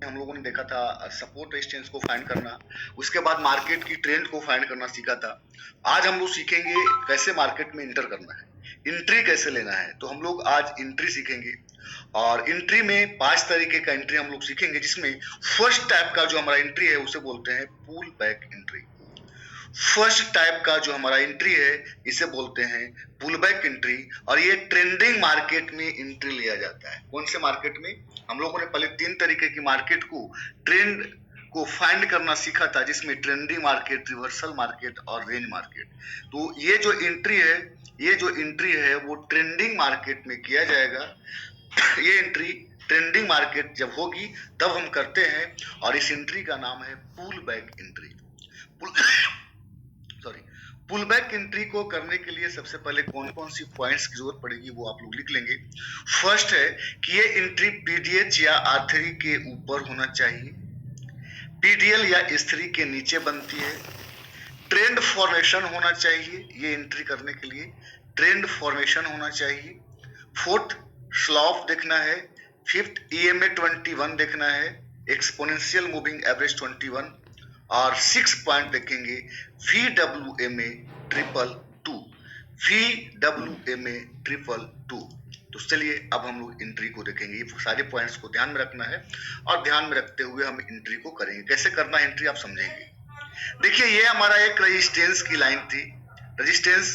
हम लोगों ने देखा था सपोर्ट रेजिस्टेंस को फाइंड करना, उसके बाद मार्केट की ट्रेंड को फाइंड करना सीखा था। आज हम लोग सीखेंगे कैसे मार्केट में इंटर करना है, एंट्री कैसे लेना है। तो हम लोग आज एंट्री सीखेंगे और एंट्री में 5 तरीके का एंट्री हम लोग सीखेंगे, जिसमें फर्स्ट टाइप का जो हमारा एंट्री है उसे बोलते हैं pull back entry. First type का जो हमारा एंट्री है इसे बोलते हैं पुल बैक एंट्री, और ये ट्रेंडिंग मार्केट में एंट्री लिया जाता है। कौन से मार्केट में? हम लोगों ने पहले 3 तरीके की मार्केट को ट्रेंड को फाइंड करना सीखा था, जिसमें ट्रेंडिंग मार्केट, रिवर्सल मार्केट और रेंज मार्केट। तो ये जो एंट्री है वो ट्रेंडिंग मार्केट में किया जाएगा। ये एंट्री ट्रेंडिंग मार्केट जब होगी तब हम करते हैं, और इस एंट्री का नाम है pull back entry. Pull back entry को करने के लिए सबसे पहले कौन कौन सी पॉइंट्स की जरूरत पड़ेगी वो आप लोग लिख लेंगे। फर्स्ट है कि ये एंट्री पीडीएच या R3 के ऊपर होना चाहिए, पीडीएल या S3 के नीचे बनती है, ट्रेंड फॉर्मेशन होना चाहिए। ये एंट्री करने के लिए ट्रेंड फॉर्मेशन होना चाहिए। फोर्थ, स्लॉप देखना है। फिफ्थ, EMA 21 देखना है, एक्सपोनेंशियल मूविंग एवरेज 21। और 6 पॉइंट देखेंगे VWMA 222, VWMA 222। तो चलिए अब हम लोग एंट्री को देखेंगे। ये सारे पॉइंट्स को ध्यान में रखना है और ध्यान में रखते हुए हम एंट्री को करेंगे। कैसे करना है एंट्री आप समझेंगे। देखिए, ये हमारा एक रेजिस्टेंस की लाइन थी। रेजिस्टेंस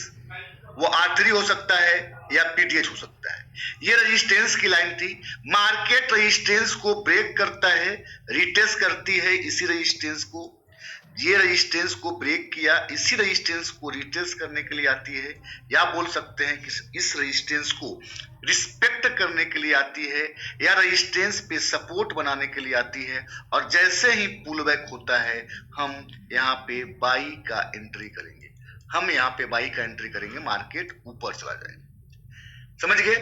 वो R3 हो सकता है या पीडीएच हो सकता है। ये रेजिस्टेंस की लाइन थी। मार्केट रेजिस्टेंस को ब्रेक करता है, रिटेस्ट करती है इसी रेजिस्टेंस को। ये रेजिस्टेंस को ब्रेक किया, इसी रेजिस्टेंस को रिटेस्ट करने के लिए आती है, या बोल सकते हैं कि इस रेजिस्टेंस को रिस्पेक्ट करने के लिए आती है, या रेजिस्टेंस पे सपोर्ट बनाने के लिए आती है। और जैसे ही पुल बैक होता है हम यहाँ पे बाई का एंट्री करेंगे। हम यहाँ पे बाई का एंट्री करेंगे, मार्केट ऊपर चला जाएगा। समझ गए?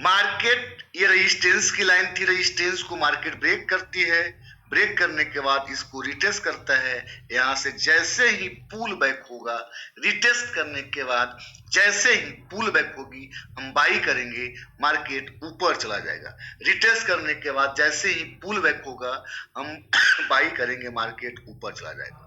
मार्केट, ये रेजिस्टेंस की लाइन थी, रेजिस्टेंस को मार्केट ब्रेक करती है, ब्रेक करने के बाद इसको रिटेस्ट करता है। यहां से जैसे ही पुल बैक होगा, रिटेस्ट करने के बाद जैसे ही पुल बैक होगी हम बाई करेंगे, मार्केट ऊपर चला जाएगा। रिटेस्ट करने के बाद जैसे ही पुल बैक होगा हम बाई करेंगे, मार्केट ऊपर चला जाएगा।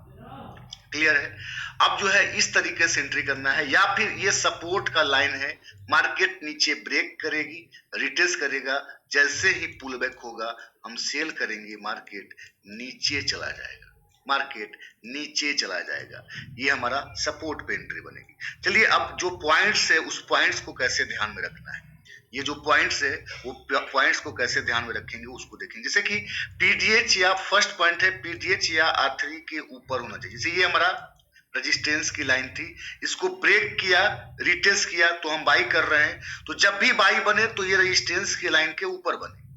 क्लियर है? अब जो है इस तरीके से एंट्री करना है। या फिर ये सपोर्ट का लाइन है, मार्केट नीचे ब्रेक करेगी, रिटेस्ट करेगा, जैसे ही पुल बैक होगा हम सेल करेंगे, मार्केट नीचे चला जाएगा, मार्केट नीचे चला जाएगा। ये हमारा सपोर्ट पे एंट्री बनेगी। चलिए अब जो पॉइंट्स है उस पॉइंट्स को कैसे ध्यान में रखना है। ये जो पॉइंट्स है वो पॉइंट्स को कैसे ध्यान में रखेंगे उसको देखेंगे। जैसे कि पीडीएच या फर्स्ट पॉइंट है पीडीएच या R3 के ऊपर होना चाहिए। जैसे ये हमारा रेजिस्टेंस की लाइन थी, इसको ब्रेक किया, रिटेस्ट किया, तो हम बाई कर रहे हैं। तो जब भी बाई बने तो ये रेजिस्टेंस की लाइन के ऊपर बने,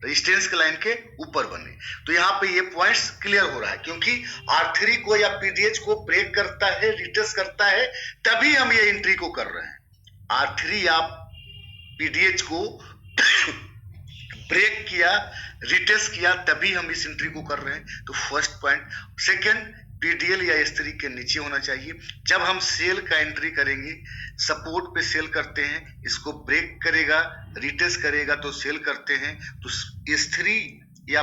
रेजिस्टेंस के लाइन के ऊपर बने। तो यहाँ पे ये पॉइंट्स क्लियर हो रहा है, क्योंकि R3 को या पीडीएच को ब्रेक करता है, रिटेस्ट करता है, तभी हम ये एंट्री को कर रहे हैं। R3 या पीडीएच को ब्रेक किया, रिटेस्ट किया, तभी हम इस एंट्री को कर रहे हैं। तो फर्स्ट पॉइंट। सेकंड, पीडीएल या S3 के नीचे होना चाहिए। जब हम सेल का एंट्री करेंगे, सपोर्ट पे सेल करते हैं, इसको ब्रेक करेगा, रिटेस्ट करेगा तो सेल करते हैं। तो S3 या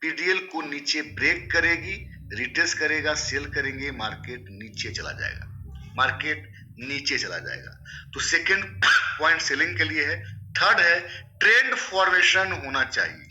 पीडीएल को नीचे ब्रेक करेगी, रिटेस्ट करेगा, सेल करेंगे, मार्केट नीचे चला जाएगा, मार्केट नीचे चला जाएगा। तो सेकंड पॉइंट सेलिंग के लिए है। थर्ड है ट्रेंड फॉर्मेशन होना चाहिए।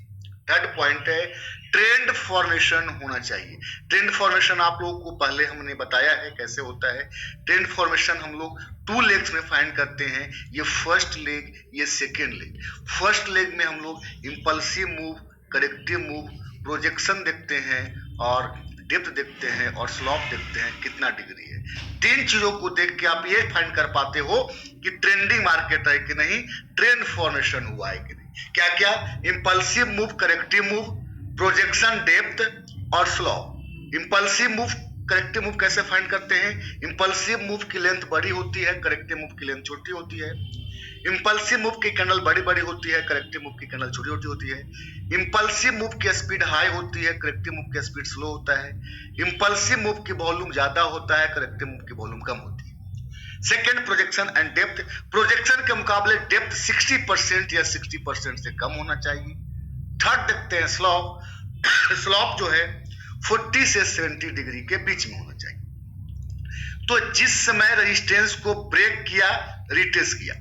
थर्ड पॉइंट है ट्रेंड फॉर्मेशन होना चाहिए। ट्रेंड फॉर्मेशन आप लोगों को पहले हमने बताया है कैसे होता है। ट्रेंड फॉर्मेशन हम लोग 2 लेग्स में फाइंड करते हैं, ये फर्स्ट लेग, ये सेकेंड लेग। फर्स्ट लेग में हम लोग impulsive move, corrective move, projection देखते हैं और डेप्थ देखते हैं और स्लॉप देखते हैं कितना डिग्री है। 3 चीजों को देख के आप ये फाइंड कर पाते हो कि ट्रेंडिंग मार्केट है कि नहीं, ट्रेंड फॉर्मेशन हुआ है कि नहीं। क्या क्या? Impulsive move, corrective move, projection, depth और slope. Impulsive move, corrective move कैसे फाइंड करते हैं? इंपल्सिव मूव की लेंथ बड़ी होती है, करेक्टिव मूव की लेंथ छोटी होती है। इंपल्सिव मूव की कैंडल बड़ी बड़ी होती है, करेक्टिव मूव की कैंडल छोटी छोटी होती है। इंपल्सिव मूव की स्पीड हाई होती है, करेक्टिव मूव की स्पीड स्लो होता है। इंपल्सिव मूव की वॉल्यूम ज्यादा होता है, करेक्टिव मूव की वॉल्यूम कम होती है। Second, projection and depth. Projection के मुकाबले डेप्थ 60% या 60% से कम होना चाहिए। थर्ड देखते हैं स्लॉप। स्लॉप जो है 40 से 70 डिग्री के बीच में होना चाहिए। तो जिस समय रेजिस्टेंस को ब्रेक किया, रिटेस्ट किया,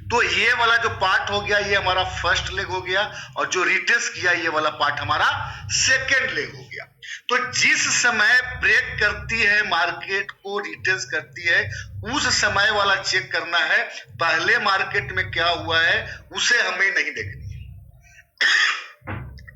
तो ये वाला जो पार्ट हो गया ये हमारा फर्स्ट लेग हो गया, और जो रिटेस्ट किया ये वाला पार्ट हमारा सेकेंड लेग हो गया। तो जिस समय ब्रेक करती है मार्केट को, रिटेस्ट करती है, उस समय वाला चेक करना है। पहले मार्केट में क्या हुआ है उसे हमें नहीं देखनी है।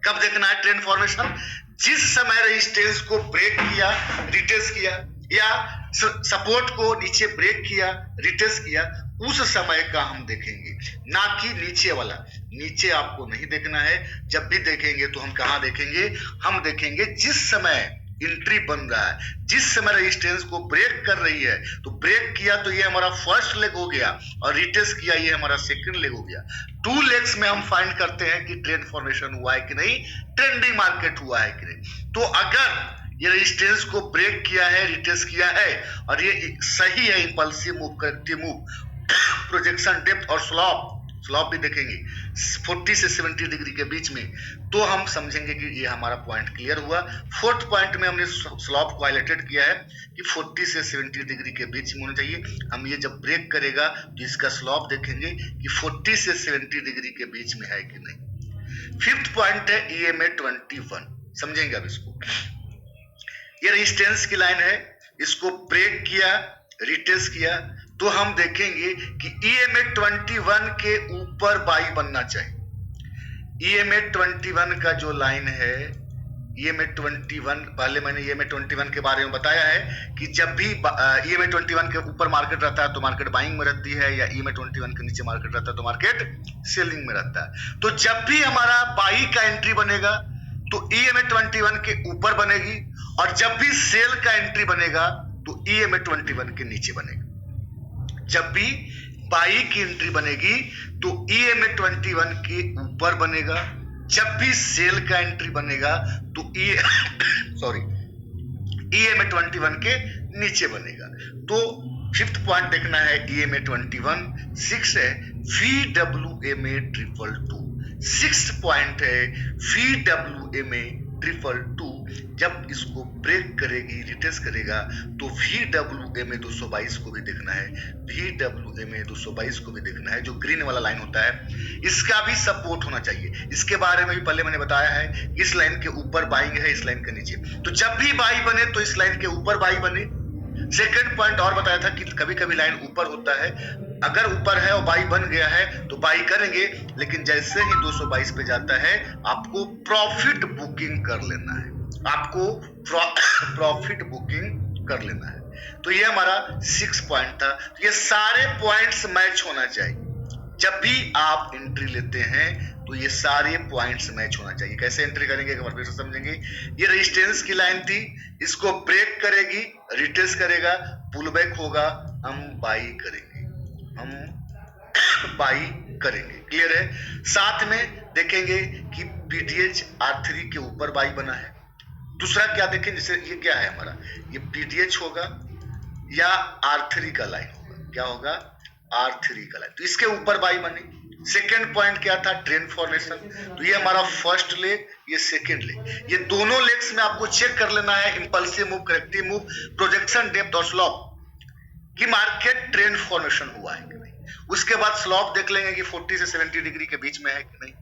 कब देखना है ट्रेंड फॉर्मेशन? जिस समय रेजिस्टेंस को ब्रेक किया, रिटेस्ट किया, या सपोर्ट को नीचे ब्रेक किया, रिटेस्ट किया, उस समय का हम देखेंगे, ना कि नीचे वाला। नीचे आपको नहीं देखना है। जब भी देखेंगे तो हम कहां देखेंगे? हम देखेंगे जिस समय एंट्री बन रहा है, जिस समय रेजिस्टेंस को ब्रेक कर रही है। तो ब्रेक किया तो ये हमारा फर्स्ट लेग हो गया, और रिटेस्ट किया ये हमारा सेकंड लेग हो गया। 2 लेग्स में हम फाइंड करते हैं कि ट्रेंड फॉर्मेशन हुआ है कि नहीं, ट्रेंडिंग मार्केट हुआ है कि नहीं। तो अगर ये रेजिस्टेंस को ब्रेक किया है, रिटेस्ट किया है, और ये सही है, impulsive move, corrective move, projection depth और स्लॉप भी देखेंगे 40 से 70 डिग्री के बीच में, तो हम समझेंगे कि ये हमारा पॉइंट क्लियर हुआ। फोर्थ पॉइंट में हमने स्लॉप को हाईलाइटेड किया है कि 40 से 70 डिग्री के बीच में होना चाहिए। हम ये जब ब्रेक करेगा तो इसका स्लॉप देखेंगे कि 40 से 70 डिग्री के बीच में है कि नहीं। फिफ्थ पॉइंट है EMA 21, समझेंगे अब इसको। ये रेजिस्टेंस की लाइन है, इसको ब्रेक किया, रिटेस्ट किया, तो हम देखेंगे कि EMA 21 के ऊपर बाई बनना चाहिए। EMA 21 का जो लाइन है, EMA 21, पहले मैंने EMA 21 के बारे में बताया है कि जब भी EMA 21 के ऊपर मार्केट रहता है तो मार्केट बाइंग में रहती है, या EMA 21 के नीचे मार्केट रहता है तो मार्केट सेलिंग में रहता है। तो जब भी हमारा बाई का एंट्री बनेगा तो EMA 21 के ऊपर बनेगी, और जब भी सेल का एंट्री बनेगा तो EMA 21 के नीचे बनेगा। जब भी बाई की एंट्री बनेगी तो EMA 21 के ऊपर बनेगा, जब भी सेल का एंट्री बनेगा तो EMA 21 के नीचे बनेगा। तो फिफ्थ पॉइंट देखना है EMA 21। 6 है VWMA 222। सिक्स्थ पॉइंट है VWMA 222। जब इसको ब्रेक करेगी, रिटेस्ट करेगा, तो VWMA 222 को भी देखना है, VWMA 222 को भी देखना है, जो ग्रीन वाला लाइन होता है, इसका भी सपोर्ट होना चाहिए। इसके बारे में भी पहले मैंने बताया है, इस लाइन के ऊपर बाइंग है, इस लाइन के नीचे। तो जब भी बाई बने तो इस लाइन के ऊपर बाई बने। सेकंड पॉइंट और बताया था कि कभी कभी लाइन ऊपर होता है, अगर ऊपर है और बाई बन गया है तो बाई करेंगे, लेकिन जैसे ही 222 पे जाता है आपको प्रॉफिट बुकिंग कर लेना है, आपको प्रॉफिट बुकिंग कर लेना है। तो ये हमारा 6 पॉइंट था। ये सारे पॉइंट्स मैच होना चाहिए। जब भी आप एंट्री लेते हैं तो ये सारे पॉइंट्स मैच होना चाहिए। कैसे एंट्री करेंगे एक बार फिर से समझेंगे। ये रेजिस्टेंस की लाइन थी, इसको ब्रेक करेगी, रिटेस्ट करेगा, पुल बैक होगा, हम बाई करेंगे, हम बाई करेंगे। क्लियर है? साथ में देखेंगे कि PDH R3 के ऊपर बाई बना है। दूसरा क्या देखें, जैसे ये क्या है हमारा, ये PDH होगा या R3 का लाइन होगा। क्या होगा? R3 का लाइन। तो इसके ऊपर बाई बनी। सेकेंड पॉइंट क्या था? Trend formation. तो ये हमारा फर्स्ट लेग, ये सेकेंड लेग। ये दोनों लेग्स में आपको चेक कर लेना है, impulsive move, corrective move, projection depth और स्लॉप, कि मार्केट ट्रेंड फॉर्मेशन हुआ है कि नहीं। उसके बाद स्लॉप देख लेंगे कि 40 से 70 डिग्री के बीच में है कि नहीं।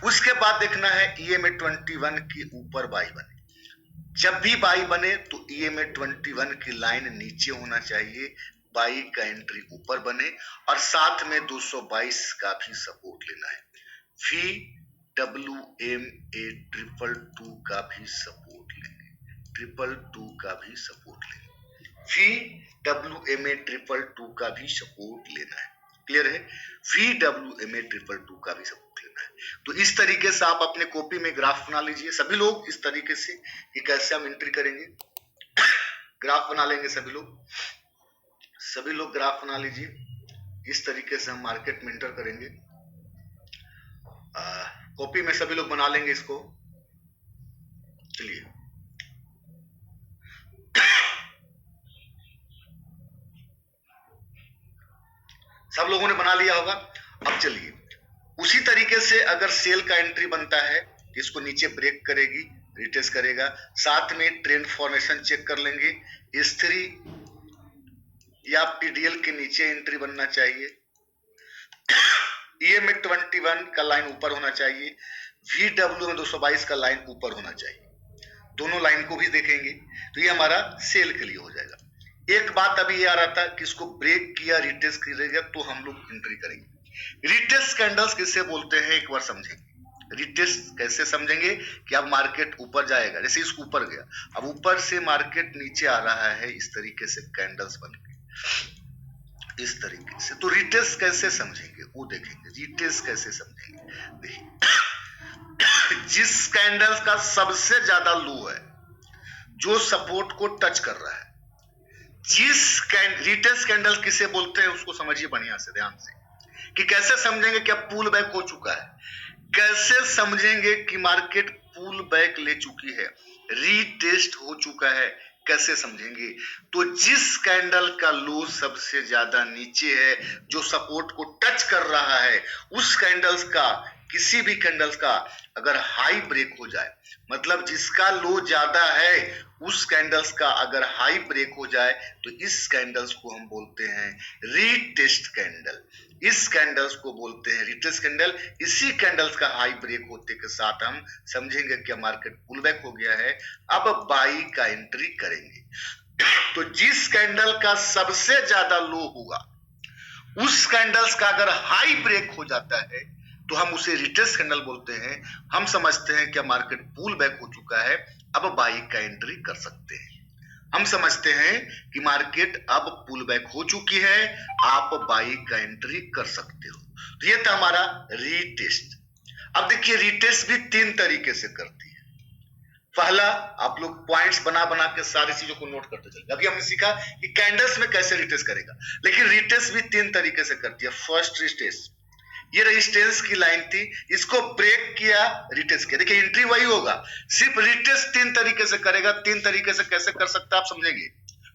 उसके बाद देखना है EMA 21 के ऊपर बाई बने। जब भी बाई बने तो EMA 21 की लाइन नीचे होना चाहिए, बाई का एंट्री ऊपर बने, और साथ में 222 का भी सपोर्ट लेना है। VWMA 222 का भी सपोर्ट लेंगे, 222 का भी सपोर्ट लेंगे, VWMA 222 का भी सपोर्ट लेना है। क्लियर है? VWMA 222 का भी सपोर्ट लेना है। तो इस तरीके से आप अपने कॉपी में ग्राफ बना लीजिए सभी लोग, इस तरीके से कि कैसे हम एंट्री करेंगे। ग्राफ बना लेंगे सभी लोग ग्राफ बना लीजिए। इस तरीके से हम मार्केट में एंटर करेंगे। कॉपी में सभी लोग बना लेंगे इसको। चलिए, सब लोगों ने बना लिया होगा। अब चलिए, उसी तरीके से अगर सेल का एंट्री बनता है कि इसको नीचे ब्रेक करेगी, रिटेस्ट करेगा। साथ में ट्रेंड फॉर्मेशन चेक कर लेंगे, S3 या PDL के नीचे एंट्री बनना चाहिए। EMA 21 का लाइन ऊपर होना चाहिए, VW में 222 का लाइन ऊपर होना चाहिए। दोनों लाइन को भी देखेंगे तो ये हमारा सेल के लिए हो जाएगा। एक बात अभी ये आ रहा था कि इसको ब्रेक किया, रिटेस्ट करेगा तो हम लोग एंट्री करेंगे। रिटेस्ट कैंडल्स किसे बोलते हैं एक बार समझेंगे। रिटेस्ट कैसे समझेंगे कि अब मार्केट ऊपर जाएगा, जैसे इसको ऊपर गया, अब ऊपर से मार्केट नीचे आ रहा है, इस तरीके से कैंडल्स बन के इस तरीके से। तो रिटेस्ट कैसे समझेंगे वो देखेंगे। रिटेस्ट कैसे समझेंगे, देखिए जिस कैंडल्स का सबसे ज्यादा लो है, जो सपोर्ट को टच कर रहा है, रिटेस्ट कैंडल किसे बोलते हैं उसको समझिए बढ़िया से, ध्यान से, कि कैसे समझेंगे कि अब पुल बैक हो चुका है, कैसे समझेंगे कि मार्केट पुल बैक ले चुकी है, रीटेस्ट हो चुका है, कैसे समझेंगे। तो जिस कैंडल का लो सबसे ज्यादा नीचे है, जो सपोर्ट को टच कर रहा है, उस कैंडल्स का, किसी भी कैंडल्स का अगर हाई ब्रेक हो जाए, मतलब जिसका लो ज्यादा है उस कैंडल्स का अगर हाई ब्रेक हो जाए, तो इस कैंडल्स को हम बोलते हैं रीटेस्ट कैंडल। इस कैंडल्स को बोलते हैं रिटेस्ट कैंडल। इसी कैंडल्स का हाई ब्रेक होते के साथ हम समझेंगे कि मार्केट पुल बैक हो गया है, अब बाई का एंट्री करेंगे। तो जिस कैंडल का सबसे ज्यादा लो होगा, उस कैंडल्स का अगर हाई ब्रेक हो जाता है तो हम उसे रिटेस्ट कैंडल बोलते हैं। हम समझते हैं कि मार्केट पुल बैक हो चुका है, अब बाई का एंट्री कर सकते हैं। हम समझते हैं कि मार्केट अब पुल बैक हो चुकी है, आप बाई का एंट्री कर सकते हो। तो ये था हमारा रीटेस्ट। अब देखिए रीटेस्ट भी 3 तरीके से करती है। पहला, आप लोग पॉइंट्स बना बना के सारी चीजों को नोट करते चले। अभी हमने सीखा कि कैंडल्स में कैसे रिटेस्ट करेगा, लेकिन रिटेस्ट भी 3 तरीके से करती है। फर्स्ट रिटेस्ट, ये रेजिस्टेंस की लाइन थी, इसको ब्रेक किया, रिटेस्ट किया। देखिए एंट्री वही होगा, सिर्फ रिटेस्ट 3 तरीके से करेगा। 3 तरीके से कैसे कर सकता है आप समझेंगे।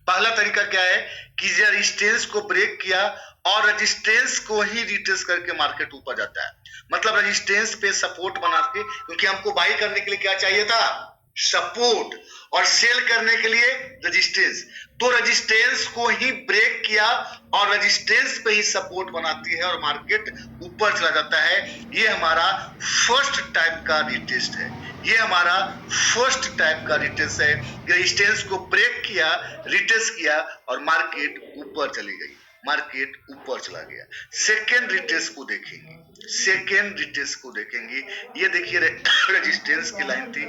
पहला तरीका क्या है कि रेजिस्टेंस को ब्रेक किया और रेजिस्टेंस को ही रिटेस्ट करके मार्केट ऊपर जाता है। मतलब रेजिस्टेंस पे सपोर्ट बना के, क्योंकि हमको बाई करने के लिए क्या चाहिए था, सपोर्ट, और सेल करने के लिए रेजिस्टेंस। तो रेजिस्टेंस को ही ब्रेक किया और रेजिस्टेंस पे ही सपोर्ट बनाती है और मार्केट ऊपर चला जाता है। ये हमारा फर्स्ट टाइप का रिटेस्ट है। ये हमारा फर्स्ट टाइप का रिटेस्ट है। रेजिस्टेंस को ब्रेक किया, रिटेस्ट किया और मार्केट ऊपर चली गई, मार्केट ऊपर चला गया। सेकेंड रिटेस्ट को देखेंगे, सेकेंड रिटेस्ट को देखेंगे। ये देखिए रेजिस्टेंस की लाइन थी,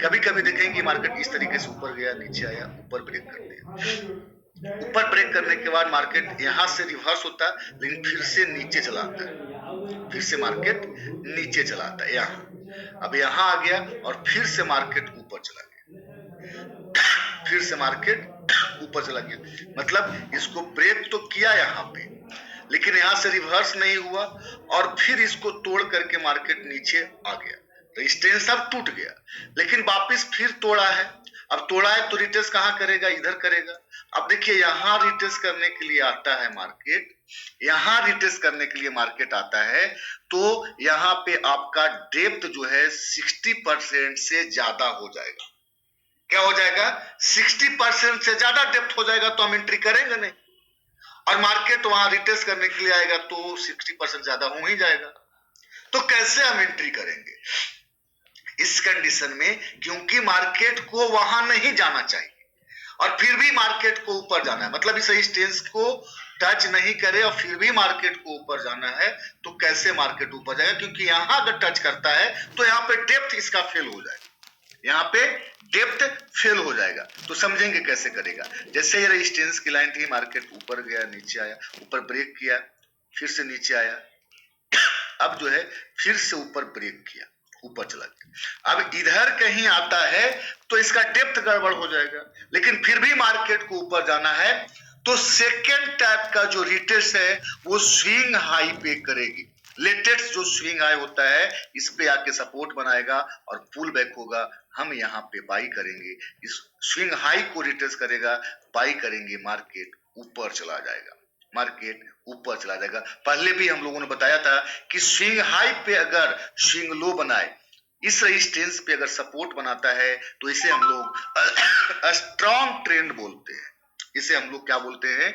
कभी कभी देखेंगे मार्केट इस तरीके से ऊपर गया, नीचे आया, ऊपर ब्रेक कर दिया। ऊपर ब्रेक करने के बाद मार्केट यहां से रिवर्स होता, लेकिन फिर से नीचे चला आता है, फिर से मार्केट नीचे चला आता है। यहाँ अब यहाँ आ गया और फिर से मार्केट ऊपर चला गया, फिर से मार्केट ऊपर चला गया। मतलब इसको ब्रेक तो किया यहाँ पे, लेकिन यहां से रिवर्स नहीं हुआ और फिर इसको तोड़ करके मार्केट नीचे आ गया। रेजिस्टेंस अब टूट गया, लेकिन वापस फिर तोड़ा है। अब तोड़ा है तो रिटेस्ट कहां करेगा, इधर करेगा। अब देखिए यहां रिटेस्ट करने के लिए आता है मार्केट, यहां रिटेस्ट करने के लिए मार्केट आता है, तो यहां पे आपका डेप्थ जो है 60% से ज्यादा हो जाएगा। क्या हो जाएगा, 60% से ज्यादा डेप्थ हो जाएगा, तो हम एंट्री करेंगे नहीं। और मार्केट वहां रिटेस्ट करने के लिए आएगा तो 60% ज्यादा हो ही जाएगा। तो कैसे हम एंट्री करेंगे इस कंडीशन में, क्योंकि मार्केट को वहां नहीं जाना चाहिए और फिर भी मार्केट को ऊपर जाना है। मतलब इस रेजिस्टेंस को टच नहीं करे और फिर भी मार्केट को ऊपर जाना है, तो कैसे मार्केट ऊपर जाएगा, क्योंकि यहां अगर टच करता है तो यहाँ पे डेप्थ इसका फेल हो जाएगा, यहाँ पे डेप्थ फेल हो जाएगा। तो समझेंगे कैसे करेगा। जैसे ये रेजिस्टेंस की लाइन थी, मार्केट ऊपर गया, नीचे आया, ऊपर ब्रेक किया, फिर से नीचे आया, अब जो है फिर से ऊपर ब्रेक किया, ऊपर चला गया। अब इधर कहीं आता है तो इसका डेप्थ गड़बड़ हो जाएगा, लेकिन फिर भी मार्केट को ऊपर जाना है, तो सेकेंड टाइप का जो रिटेस्ट है वो स्विंग हाई पे करेगी। लेटेस्ट जो स्विंग हाई होता है इस पे आके सपोर्ट बनाएगा और पुल बैक होगा, हम यहाँ पे बाई करेंगे। इस स्विंग हाई को रिटेस्ट करेगा, बाई करेंगे, मार्केट ऊपर चला जाएगा, मार्केट ऊपर चला जाएगा। पहले भी हम लोगों ने बताया था कि स्विंग हाई पे अगर स्विंग लो बनाए इस रेजिस्टेंस पे अगर सपोर्ट बनाता है तो इसे हम लोग स्ट्रॉन्ग ट्रेंड बोलते हैं। इसे हम लोग क्या बोलते हैं?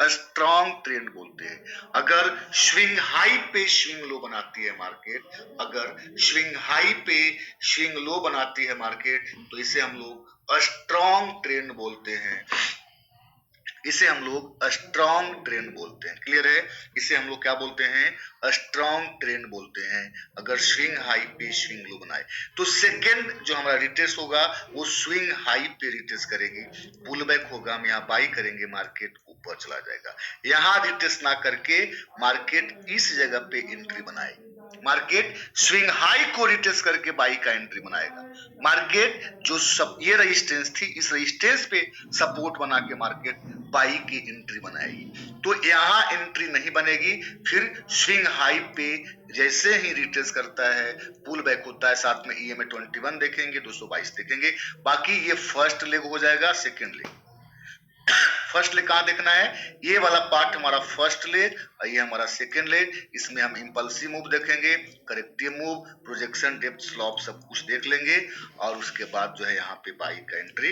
स्ट्रॉन्ग ट्रेंड बोलते हैं। अगर स्विंग हाई पे स्विंग लो बनाती है मार्केट, अगर स्विंग हाई पे स्विंग लो बनाती है मार्केट, तो इसे हम लोग स्ट्रॉन्ग ट्रेंड बोलते हैं। इसे हम लोग स्ट्रॉन्ग ट्रेंड बोलते हैं। क्लियर है? इसे हम लोग क्या बोलते हैं? स्ट्रॉन्ग ट्रेंड बोलते हैं। अगर स्विंग हाई पे स्विंग लो बनाए तो सेकेंड जो हमारा रिटेस्ट होगा वो स्विंग हाई पे रिटेस्ट करेगी, पुल बैक होगा, हम यहाँ बाई करेंगे, मार्केट ऊपर चला जाएगा। यहाँ रिटेस्ट ना करके मार्केट इस जगह पे एंट्री बनाएगी। मार्केट स्विंग हाई को रिटेस्ट करके बाई का एंट्री बनाएगा। मार्केट जो सब ये रेजिस्टेंस थी, इस रेजिस्टेंस पे सपोर्ट बना के मार्केट बाई की एंट्री बनाएगी। तो यहाँ एंट्री नहीं बनेगी, फिर स्विंग हाई पे जैसे ही रिटेस्ट करता है पुल बैक होता है, साथ में EMA 21 देखेंगे, 222 देखेंगे। बाकी ये फर्स्ट लेग हो जाएगा। सेकेंड लेग, फर्स्ट लेग कहां देखना है? ये वाला पार्ट हमारा फर्स्ट लेग और ये हमारा सेकेंड लेग। इसमें हम इंपल्सिव मूव देखेंगे, corrective move, projection, depth, slope सब कुछ देख लेंगे और उसके बाद जो है यहाँ पे बाई का एंट्री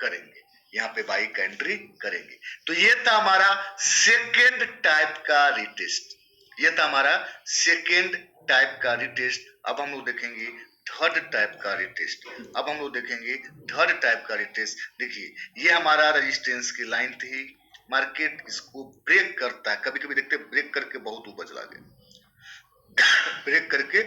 करेंगे, यहाँ पे बाई का एंट्री करेंगे। तो ये था हमारा सेकेंड टाइप का रिटेस्ट, ये था हमारा सेकेंड टाइप का रिटेस्ट। अब हम लोग देखेंगे थर्ड टाइप का रिटेस्ट। अब हम लोग देखेंगे थर्ड टाइप का रिटेस्ट। देखिए ये हमारा रेजिस्टेंस की लाइन थी, मार्केट इसको ब्रेक करता है, कभी कभी देखते ब्रेक करके बहुत ऊपर चला गया, ब्रेक करके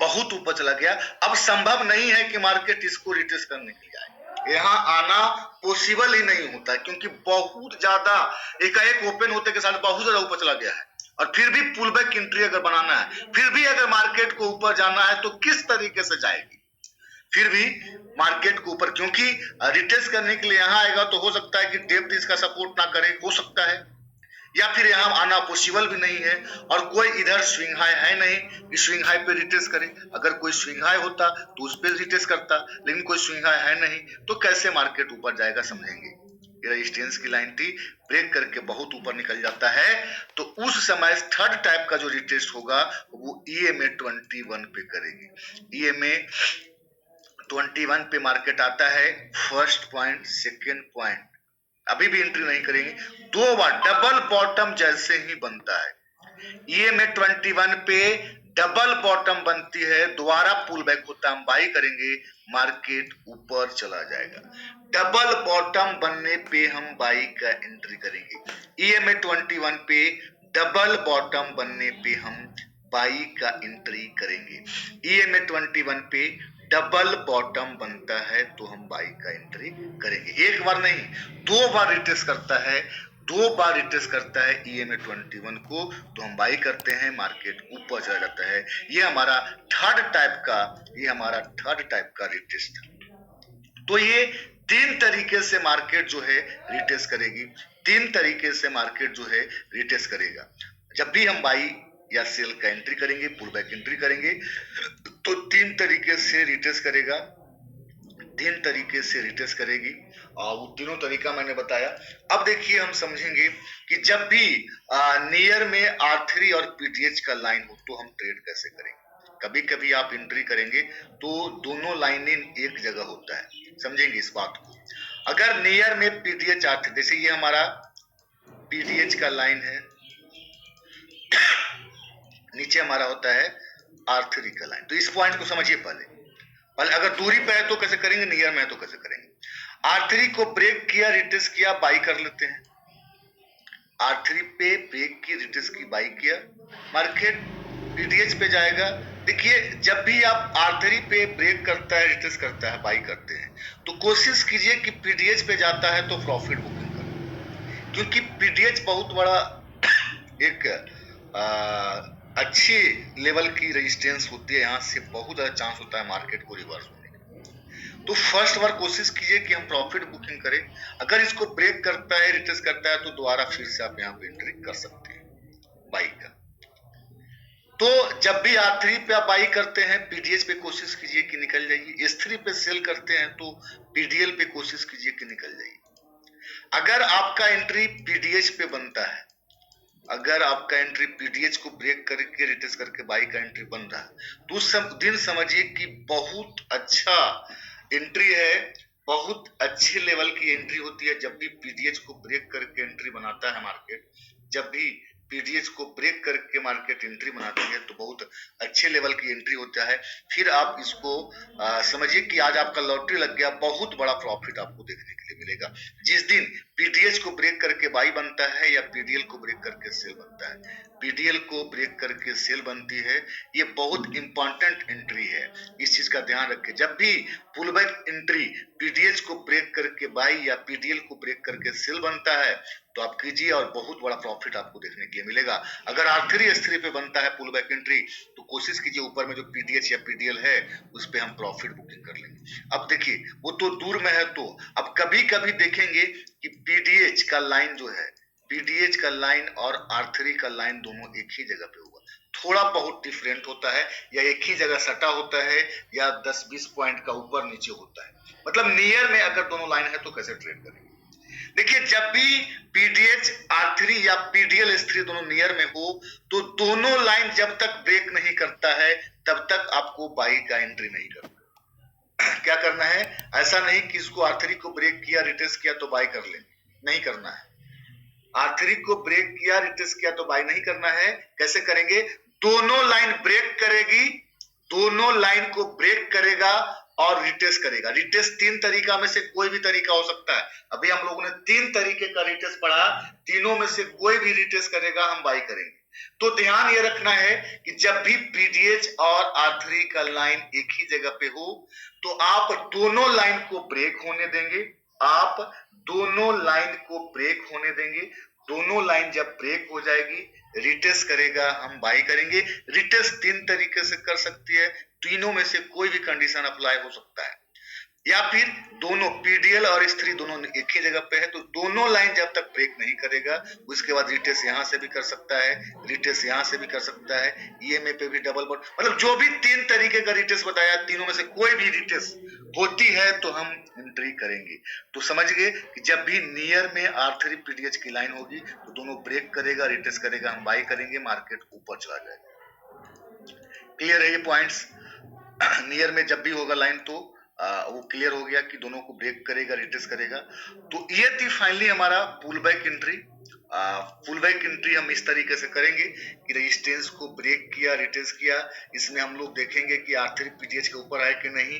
बहुत ऊपर चला गया। अब संभव नहीं है कि मार्केट इसको रिटेस्ट करने के लिए आए, यहाँ आना पॉसिबल ही नहीं होता क्योंकि बहुत ज्यादा एकाएक ओपन होते के साथ बहुत ज्यादा ऊपर चला गया है। और फिर भी पुल बैक एंट्री अगर बनाना है, फिर भी अगर मार्केट को ऊपर जाना है तो किस तरीके से जाएगी? फिर भी मार्केट को ऊपर, क्योंकि रिटेस्ट करने के लिए यहाँ आएगा तो हो सकता है कि डेप्थ इसका सपोर्ट ना करे, हो सकता है, या फिर यहाँ आना पॉसिबल भी नहीं है। और कोई इधर स्विंग हाई है नहीं, स्विंग हाई पे रिटेस्ट करे। अगर कोई स्विंग हाई होता तो उस पर रिटेस्ट करता, लेकिन कोई स्विंग हाई है नहीं, तो कैसे मार्केट ऊपर जाएगा? समझेंगे। ये रेजिस्टेंस की लाइन थी, ब्रेक करके बहुत ऊपर निकल जाता है, तो उस समय थर्ड टाइप का जो रिटेस्ट होगा वो EMA 21 पे करेगी। EMA 21 पे मार्केट आता है, फर्स्ट पॉइंट, सेकेंड पॉइंट, अभी भी एंट्री नहीं करेंगे। दो बार डबल बॉटम जैसे ही बनता है, EMA 21 पे डबल बॉटम बनती है, दोबारा पुल बैक होता है, हम बाई करेंगे, मार्केट ऊपर चला जाएगा। डबल बॉटम बनने पे हम बाई का एंट्री करेंगे। EMA 21 पे डबल बॉटम बनने पे हम बाई का एंट्री करेंगे। EMA 21 पे डबल बॉटम बनता है तो हम बाई का एंट्री करेंगे। एक बार नहीं, दो बार रिटेस्ट करता है, दो बार रिटेस्ट करता है EMA 21 को, तो हम बाई करते हैं, मार्केट ऊपर चला जाता है। ये हमारा थर्ड टाइप का, ये हमारा थर्ड टाइप का रिटेस्ट। तो ये तीन तरीके से मार्केट जो है रिटेस्ट करेगी, तीन तरीके से मार्केट जो है रिटेस्ट करेगा। जब भी हम बाई या सेल का एंट्री करेंगे, पुल बैक एंट्री करेंगे, तो तीन तरीके से रिटेस्ट करेगा, तीन तरीके से रिटेस्ट करेगी, और वो तीनों तरीका मैंने बताया। अब देखिए हम समझेंगे कि जब भी नियर में R3 और PTH का लाइन हो तो हम ट्रेड कैसे करेंगे। कभी कभी आप एंट्री करेंगे तो दोनों लाइनें एक जगह होता है, समझेंगे इस बात को। अगर नियर में PTH R3, जैसे ये हमारा PTH का लाइन है, नीचे हमारा होता है R3 का लाइन, तो इस पॉइंट को समझिए पहले। अगर दूरी पे है तो कैसे करेंगे, नियर में है तो कैसे करेंगे। R3 को ब्रेक किया, रिटेस्ट किया, बाई कर लेते हैं। R3 पे ब्रेक की, रिटेस्ट की, बाई किया, मार्केट PTH पे जाएगा। देखिए जब भी आप R3 पे ब्रेक करता है, रिटेस्ट करता है, बाई करते हैं, तो कोशिश कीजिए कि PTH पे जाता है तो प्रॉफिट बुकिंग करें, क्योंकि PTH बहुत बड़ा एक अच्छी लेवल की रेजिस्टेंस होती है, यहाँ से बहुत ज्यादा चांस होता है मार्केट को रिवर्स होने का। तो फर्स्ट बार कोशिश कीजिए कि हम प्रॉफिट बुकिंग करें। अगर इसको ब्रेक करता है, रिटेस्ट करता है, तो दोबारा फिर से आप यहाँ पे एंट्री कर सकते हैं बाई का। तो जब भी R3 पे आप बाई करते हैं, PTH पे कोशिश कीजिए कि निकल जाइए। S3 पे सेल करते हैं तो PDL पे कोशिश कीजिए कि निकल जाइए। अगर आपका एंट्री PTH पे बनता है अगर आपका एंट्री पीडीएच को ब्रेक करके रिटेस्ट करके बाई का एंट्री बन रहा है तो उस दिन समझिए कि बहुत अच्छा एंट्री है, बहुत अच्छे लेवल की एंट्री होती है। जब भी पीडीएच को ब्रेक करके एंट्री बनाता है मार्केट, जब भी पीडीएच को ब्रेक करके मार्केट एंट्री बनाती है तो बहुत अच्छे लेवल की एंट्री होता है। फिर आप इसको समझिए कि आज आपका लॉटरी लग गया, बहुत बड़ा प्रॉफिट आपको देखने के लिए मिलेगा। जिस दिन पीडीएच को ब्रेक करके बाई बनता है या पीडीएल को ब्रेक करके सेल बनता है, पीडीएल को ब्रेक करके सेल बनती है, ये बहुत इंपॉर्टेंट एंट्री है। इस चीज का ध्यान रखें। जब भी पुल बैक एंट्री पीडीएच को ब्रेक करके बाई या पीडीएल को ब्रेक करके सेल बनता है तो आप कीजिए और बहुत बड़ा प्रॉफिट आपको देखने के लिए मिलेगा। अगर R3 S3 पे बनता है पुल बैक एंट्री तो कोशिश कीजिए ऊपर में जो पीडीएच या पीडीएल है उस पे हम प्रॉफिट बुकिंग कर लेंगे। अब देखिए वो तो दूर में है, तो अब कभी कभी देखेंगे कि पीडीएच का लाइन जो है, पीडीएच का लाइन और R3 का लाइन दोनों एक ही जगह पे होगा, थोड़ा बहुत डिफरेंट होता है, या एक ही जगह सटा होता है या 10-20 पॉइंट का ऊपर नीचे होता है। मतलब नियर में अगर दोनों लाइन है तो कैसे ट्रेड करेंगे। देखिए जब भी पीडीएच R3 या पीडीएल S3 दोनों नियर में हो तो दोनों लाइन जब तक ब्रेक नहीं करता है तब तक आपको बाई का एंट्री नहीं करना। क्या करना है, ऐसा नहीं कि इसको R3 को ब्रेक किया रिटेस्ट किया तो बाई कर लें, नहीं करना है। R3 को ब्रेक किया रिटेस्ट किया तो बाई नहीं करना है। कैसे करेंगे, दोनों लाइन ब्रेक करेगी, दोनों लाइन को ब्रेक करेगा और रिटेस्ट करेगा। रिटेस्ट 3 तरीका में से कोई भी तरीका हो सकता है। अभी हम लोगों ने 3 तरीके का रिटेस्ट पढ़ा, तीनों में से कोई भी रिटेस्ट करेगा हम बाई करेंगे। तो ध्यान ये रखना है कि जब भी पीडीएच और R3 का लाइन एक ही जगह पे हो तो आप दोनों लाइन को ब्रेक होने देंगे, आप दोनों लाइन को ब्रेक होने देंगे। दोनों लाइन जब ब्रेक हो जाएगी रिटेस्ट करेगा, हम बाई करेंगे। रिटेस्ट 3 तरीके से कर सकती है, तीनों में से कोई भी कंडीशन अप्लाई हो सकता है। या फिर दोनों पीडीएल और S3 दोनों एक ही जगह पे है तो दोनों लाइन जब तक ब्रेक नहीं करेगा उसके बाद रिटेस्ट यहां से भी कर सकता है, रिटेस्ट यहां से भी कर सकता है, ईएमए पे भी डबल बॉट, मतलब जो भी 3 तरीके का रिटेस्ट बताया तीनों में से कोई भी रिटेस्ट होती है तो हम एंट्री करेंगे। तो समझ गए कि जब भी नियर में R3 पीडीएच की लाइन होगी तो दोनों ब्रेक करेगा, रिटेस्ट करेगा, हम बाई करेंगे, मार्केट ऊपर चला जाएगा। क्लियर है ये पॉइंट्स। नियर में जब भी होगा लाइन तो वो क्लियर हो गया कि दोनों को ब्रेक करेगा, रिटेस्ट करेगा। तो ये थी फाइनली हमारा pull back entry. Pull back entry हम इस तरीके से करेंगे कि रेजिस्टेंस को ब्रेक किया, रिटेस्ट किया। इसमें हम लोग देखेंगे कि R3 पीडीएच के ऊपर है कि नहीं,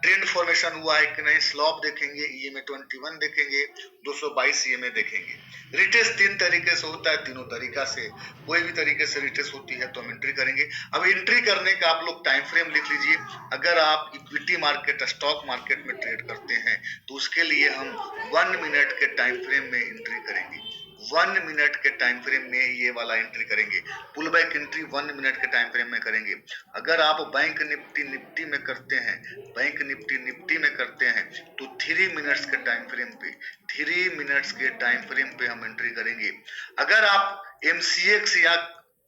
ट्रेंड फॉर्मेशन हुआ है कि नहीं, स्लॉप देखेंगे, ईएमए 21 देखेंगे, 222 ईएमए देखेंगे। रिटेस्ट 3 तरीके से होता है, तीनों तरीका से कोई भी तरीके से रिटेस्ट होती है तो हम एंट्री करेंगे। अब एंट्री करने का आप लोग टाइम फ्रेम लिख लीजिए। अगर आप इक्विटी मार्केट, स्टॉक मार्केट में ट्रेड करते हैं तो उसके लिए हम 1 मिनट के टाइम फ्रेम में एंट्री करेंगे। 1 मिनट के टाइम फ्रेम में ये वाला एंट्री करेंगे। पुल बैक एंट्री 1 मिनट के टाइम फ्रेम में करेंगे। अगर आप बैंक निफ्टी में करते हैं, बैंक निफ्टी में करते हैं तो 3 मिनट्स के टाइम फ्रेम पे, 3 मिनट्स के टाइम फ्रेम पे हम एंट्री करेंगे। अगर आप एमसीएक्स या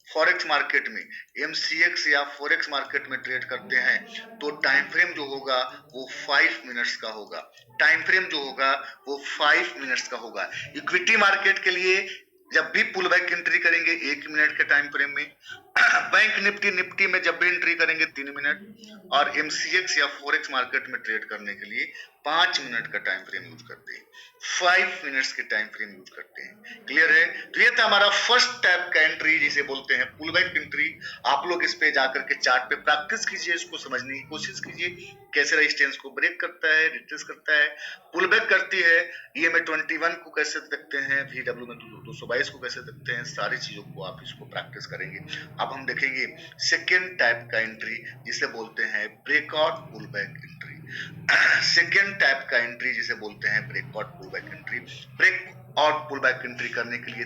फॉरेक्स मार्केट में, एमसीएक्स या फॉरेक्स मार्केट में ट्रेड करते हैं तो टाइम फ्रेम जो होगा वो 5 मिनट्स का होगा। टाइम फ्रेम जो होगा वो 5 मिनट्स का होगा। इक्विटी मार्केट के लिए जब भी पुल बैक एंट्री करेंगे 1 मिनट के टाइम फ्रेम में, बैंक निफ्टी में जब भी एंट्री करेंगे 3 मिनट, और एमसीएक्स या फॉरेक्स मार्केट में ट्रेड करने के लिए 5 मिनट का टाइम फ्रेम यूज करते हैं, 5 मिनट्स के टाइम फ्रेम यूज करते हैं। क्लियर है। तो ये था हमारा फर्स्ट टाइप का एंट्री जिसे बोलते हैं पुल बैक एंट्री। आप लोग इस पे जाकर के चार्ट पे प्रैक्टिस कीजिए, इसको समझने की कोशिश कीजिए कैसे रेजिस्टेंस को ब्रेक करता है, रिटेस्ट करता है, पुल बैक करती है, ईएमए 21 को कैसे देखते हैं, VW में 222 को कैसे देखते हैं, सारी चीजों को आप इसको प्रैक्टिस करेंगे। अब हम देखेंगे सेकेंड टाइप का एंट्री जिसे बोलते हैं breakout pull back entry. Second type का एंट्री जिसे बोलते हैं breakout pull back entry. Break और पुल बैक एंट्री करने के लिए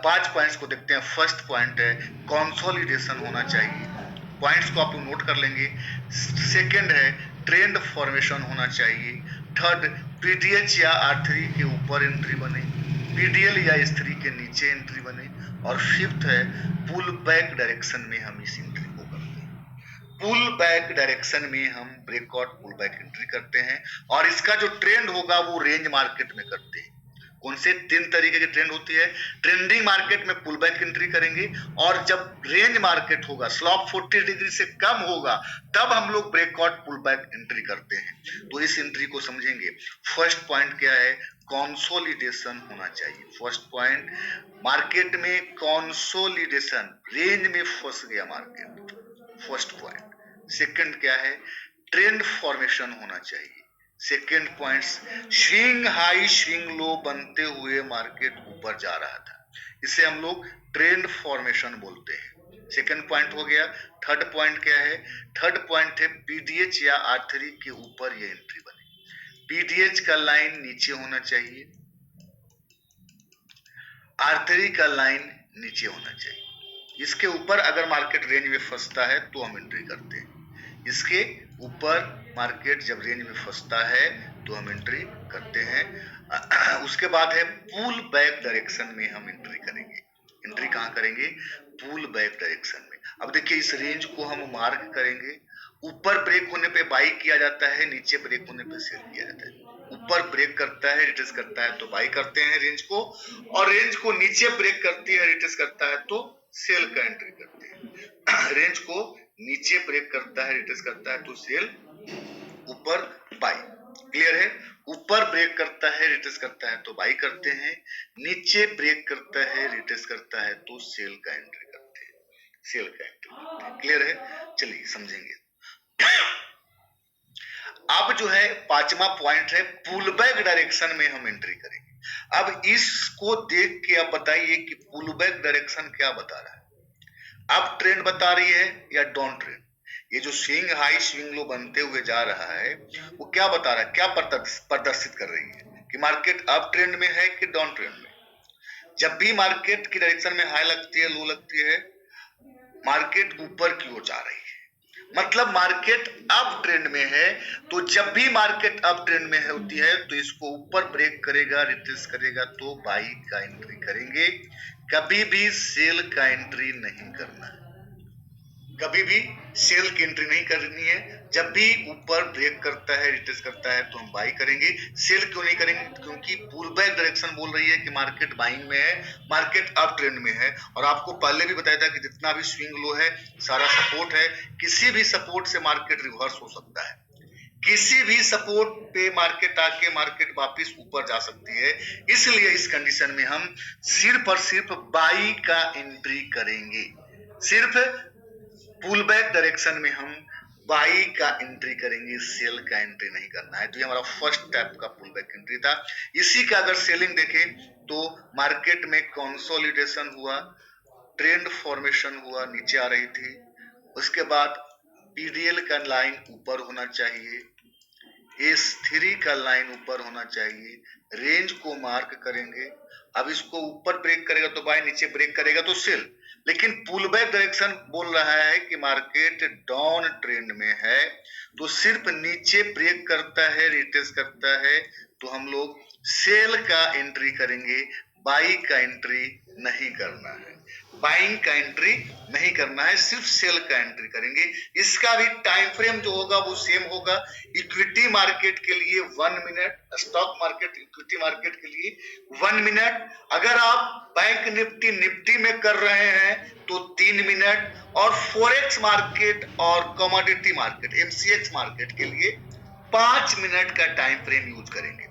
5 पॉइंट्स को देखते हैं। फर्स्ट पॉइंट है कंसोलिडेशन होना चाहिए, पॉइंट्स को आप लोग नोट कर लेंगे। सेकंड है ट्रेंड फॉर्मेशन होना चाहिए। थर्ड पीडीएच या R3 के ऊपर एंट्री बने, पीडीएल या S3 के नीचे एंट्री बने, और फिफ्थ है पुल बैक डायरेक्शन में हम इस एंट्री को करते हैं। पुल बैक डायरेक्शन में हम ब्रेकआउट पुल बैक एंट्री करते हैं और इसका जो ट्रेंड होगा वो रेंज मार्केट में करते हैं। कौन से 3 तरीके की ट्रेंड होती है। ट्रेंडिंग मार्केट में पुल बैक एंट्री करेंगे, और जब रेंज मार्केट होगा, स्लॉप 40 डिग्री से कम होगा, तब हम लोग ब्रेकआउट पुल बैक एंट्री करते हैं। तो इस एंट्री को समझेंगे। फर्स्ट पॉइंट क्या है, कंसोलिडेशन होना चाहिए। फर्स्ट पॉइंट, मार्केट में कंसोलिडेशन, रेंज में फंस गया मार्केट, फर्स्ट पॉइंट। सेकंड क्या है, ट्रेंड फॉर्मेशन होना चाहिए। Second point, swing high swing low बनते हुए मार्केट ऊपर जा रहा था, इसे हम लोग ट्रेंड फॉर्मेशन बोलते हैं। सेकेंड पॉइंट हो गया। थर्ड पॉइंट क्या है, थर्ड पॉइंट है पीडीएच या R3 के ऊपर ये एंट्री बने। पीडीएच का लाइन नीचे होना चाहिए, R3 का लाइन नीचे होना चाहिए। इसके ऊपर अगर मार्केट रेंज में फंसता है तो हम एंट्री करते हैं। इसके ऊपर मार्केट जब रेंज में फंसता है तो हम एंट्री करते हैं। उसके बाद है पुल बैक डायरेक्शन में हम एंट्री करेंगे। एंट्री कहां करेंगे, पुल बैक डायरेक्शन में। अब देखिए इस रेंज को हम मार्क करेंगे। ऊपर ब्रेक होने पे बाई किया जाता है, नीचे ब्रेक होने पे सेल किया जाता है। ऊपर ब्रेक करता है, रिट्रेस करता है तो बाई करते हैं रेंज को, और रेंज को नीचे ब्रेक करती है, रिट्रेस करता है तो सेल का एंट्री करते हैं। रेंज को नीचे ब्रेक करता है, रिट्रेस करता है तो सेल, ऊपर बाई। क्लियर है, ऊपर ब्रेक करता है, रिट्रेस करता है तो बाई करते हैं, नीचे ब्रेक करता है, रिट्रेस करता है तो सेल का एंट्री करते हैं, सेल का एंट्री करते हैं। क्लियर है, चलिए समझेंगे। अब जो है पांचवा पॉइंट है पुल बैक डायरेक्शन में हम एंट्री करेंगे। अब इसको देख के आप बताइए कि पुल बैक डायरेक्शन क्या बता रहा है, अप ट्रेंड बता रही है या डाउन ट्रेंड। ये जो स्विंग हाई स्विंग लो बनते हुए जा रहा है वो क्या बता रहा है, क्या प्रदर्शित कर रही है कि मार्केट अप ट्रेंड में है कि डाउन ट्रेंड में। जब भी मार्केट की डायरेक्शन में हाई लगती है, लो लगती है, मार्केट ऊपर की ओर जा रही है, मतलब मार्केट अप ट्रेंड में है। तो जब भी मार्केट अप ट्रेंड में होती है तो इसको ऊपर ब्रेक करेगा, रिट्रेस करेगा तो बाई का एंट्री करेंगे। कभी भी सेल का एंट्री नहीं करना है, कभी भी सेल की एंट्री नहीं करनी है। जब भी ऊपर ब्रेक करता है, रिट्रेस करता है तो हम बाई करेंगे। सेल क्यों नहीं करेंगे, क्योंकि पुल बैक डायरेक्शन बोल रही है कि मार्केट बाइंग में है, मार्केट अप ट्रेंड में है। और आपको पहले भी बताया था कि जितना भी स्विंग लो है सारा सपोर्ट है, किसी भी सपोर्ट से मार्केट रिवर्स हो सकता है, किसी भी सपोर्ट पे मार्केट आके मार्केट वापस ऊपर जा सकती है। इसलिए इस कंडीशन में हम सिर्फ और सिर्फ बाई का एंट्री करेंगे, सिर्फ पुल बैक डायरेक्शन में हम बाई का एंट्री करेंगे, सेल का एंट्री नहीं करना है। तो ये हमारा फर्स्ट टाइप का पुल बैक एंट्री था। इसी का अगर सेलिंग देखें तो मार्केट में कंसोलिडेशन हुआ, ट्रेंड फॉर्मेशन हुआ, नीचे आ रही थी। उसके बाद पीडीएल का लाइन ऊपर होना चाहिए, S3 का लाइन ऊपर होना चाहिए, रेंज को मार्क करेंगे। अब इसको ऊपर ब्रेक करेगा तो बाय, नीचे ब्रेक करेगा तो सेल। लेकिन पुल बैक डायरेक्शन बोल रहा है कि मार्केट डाउन ट्रेंड में है, तो सिर्फ नीचे ब्रेक करता है, रिट्रेस करता है तो हम लोग सेल का एंट्री करेंगे, बाई का एंट्री नहीं करना है, बाइंग का एंट्री नहीं करना है, सिर्फ सेल का एंट्री करेंगे। इसका भी टाइम फ्रेम जो होगा वो सेम होगा। इक्विटी मार्केट के लिए 1 minute, stock market equity market के लिए 1 मिनट, अगर आप बैंक निफ्टी में कर रहे हैं तो 3 मिनट, और फॉरेक्स मार्केट और कमोडिटी मार्केट MCX मार्केट के लिए 5 मिनट का टाइम फ्रेम यूज करेंगे,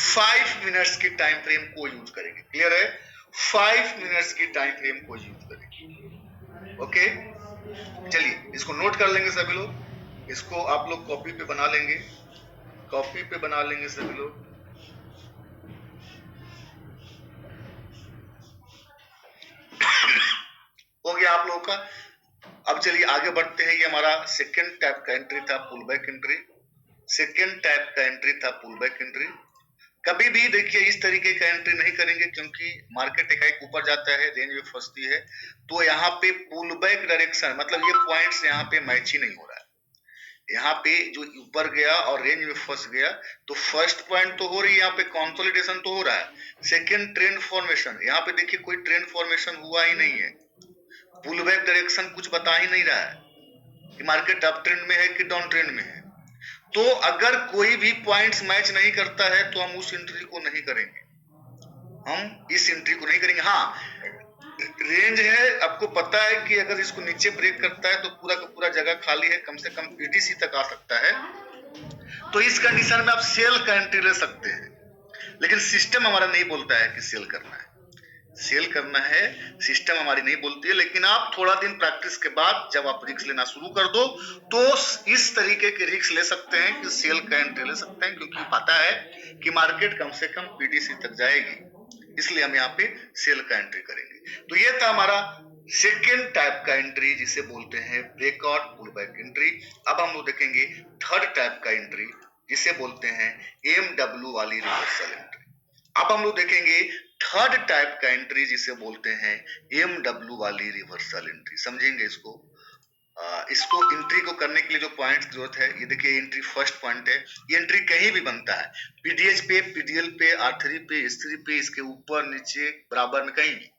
5 मिनट्स के टाइम फ्रेम को यूज करेंगे। क्लियर है, 5 मिनट्स की टाइम फ्रेम को यूज करेंगे। ओके, चलिए इसको नोट कर लेंगे सभी लोग, इसको आप लोग कॉपी पे बना लेंगे, कॉपी पे बना लेंगे सभी लोग। हो गया आप लोगों का। अब चलिए आगे बढ़ते हैं। ये हमारा सेकेंड टाइप का एंट्री था, pull back entry. Second type का एंट्री था पुल बैक एंट्री। कभी भी देखिए इस तरीके का एंट्री नहीं करेंगे, क्योंकि मार्केट एकाएक ऊपर जाता है, रेंज में फंसती है, तो यहाँ पे पुल बैक डायरेक्शन मतलब ये पॉइंट्स यहाँ पे मैच ही नहीं हो रहा है। यहाँ पे जो ऊपर गया और रेंज में फंस गया, तो फर्स्ट पॉइंट तो हो रही है, यहाँ पे कंसोलिडेशन तो हो रहा है। सेकेंड ट्रेंड फॉर्मेशन, यहाँ पे देखिए कोई ट्रेंड फॉर्मेशन हुआ ही नहीं है, पुल बैक डायरेक्शन कुछ बता ही नहीं रहा है कि मार्केट अप ट्रेंड में है कि डाउन ट्रेंड में है। तो अगर कोई भी पॉइंट्स मैच नहीं करता है तो हम उस एंट्री को नहीं करेंगे। हम इस एंट्री को नहीं करेंगे। हाँ, रेंज है, आपको पता है कि अगर इसको नीचे ब्रेक करता है तो पूरा का पूरा जगह खाली है, कम से कम पीडीसी तक आ सकता है, तो इस कंडीशन में आप सेल का एंट्री ले सकते हैं। लेकिन सिस्टम हमारा नहीं बोलता है कि सेल करना है, सेल करना है सिस्टम हमारी नहीं बोलती है। लेकिन आप थोड़ा दिन प्रैक्टिस के बाद जब आप रिस्क लेना शुरू कर दो तो इस तरीके के रिस्क ले सकते हैं कि सेल का एंट्री ले सकते हैं, क्योंकि पता है कि मार्केट कम से कम पीडीसी तक जाएगी, इसलिए हम यहाँ पे सेल का एंट्री करेंगे। तो ये था हमारा सेकेंड टाइप का एंट्री जिसे बोलते हैं ब्रेकआउट पुल बैक एंट्री। अब हम लोग देखेंगे थर्ड टाइप का एंट्री जिसे बोलते हैं एमडब्ल्यू वाली रिवर्सल एंट्री। अब हम लोग देखेंगे थर्ड टाइप का एंट्री जिसे बोलते हैं एमडब्ल्यू वाली रिवर्सल एंट्री। समझेंगे इसको। इसको एंट्री को करने के लिए जो पॉइंट की जरूरत है, ये देखिए एंट्री फर्स्ट पॉइंट है। ये एंट्री कहीं भी बनता है, पीडीएच पे, पीडीएल पे, R3 पे, S3 पे, इसके ऊपर नीचे बराबर में कहीं भी।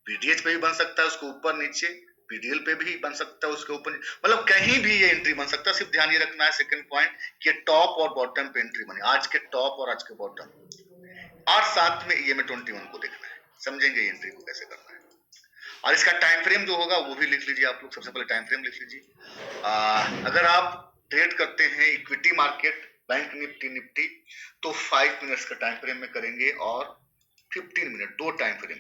पीडीएच पे भी बन सकता है उसके ऊपर नीचे, पीडीएल पे भी बन सकता है उसके ऊपर, मतलब कहीं भी ये एंट्री बन सकता है। सिर्फ ध्यान ये रखना है सेकंड पॉइंट कि टॉप और बॉटम पे एंट्री बने, आज के टॉप और आज के बॉटम, और साथ में EMA21 को देखना है। समझेंगे एंट्री को कैसे करना है। और इसका टाइम फ्रेम जो होगा वो भी लिख लीजिए आप लोग। सबसे पहले टाइम फ्रेम लिख लीजिए। अगर आप ट्रेड करते हैं इक्विटी मार्केट, बैंक निफ्टी, तो 5 मिनट्स का टाइम फ्रेम में करेंगे और 15 मिनट, दो टाइम फ्रेम,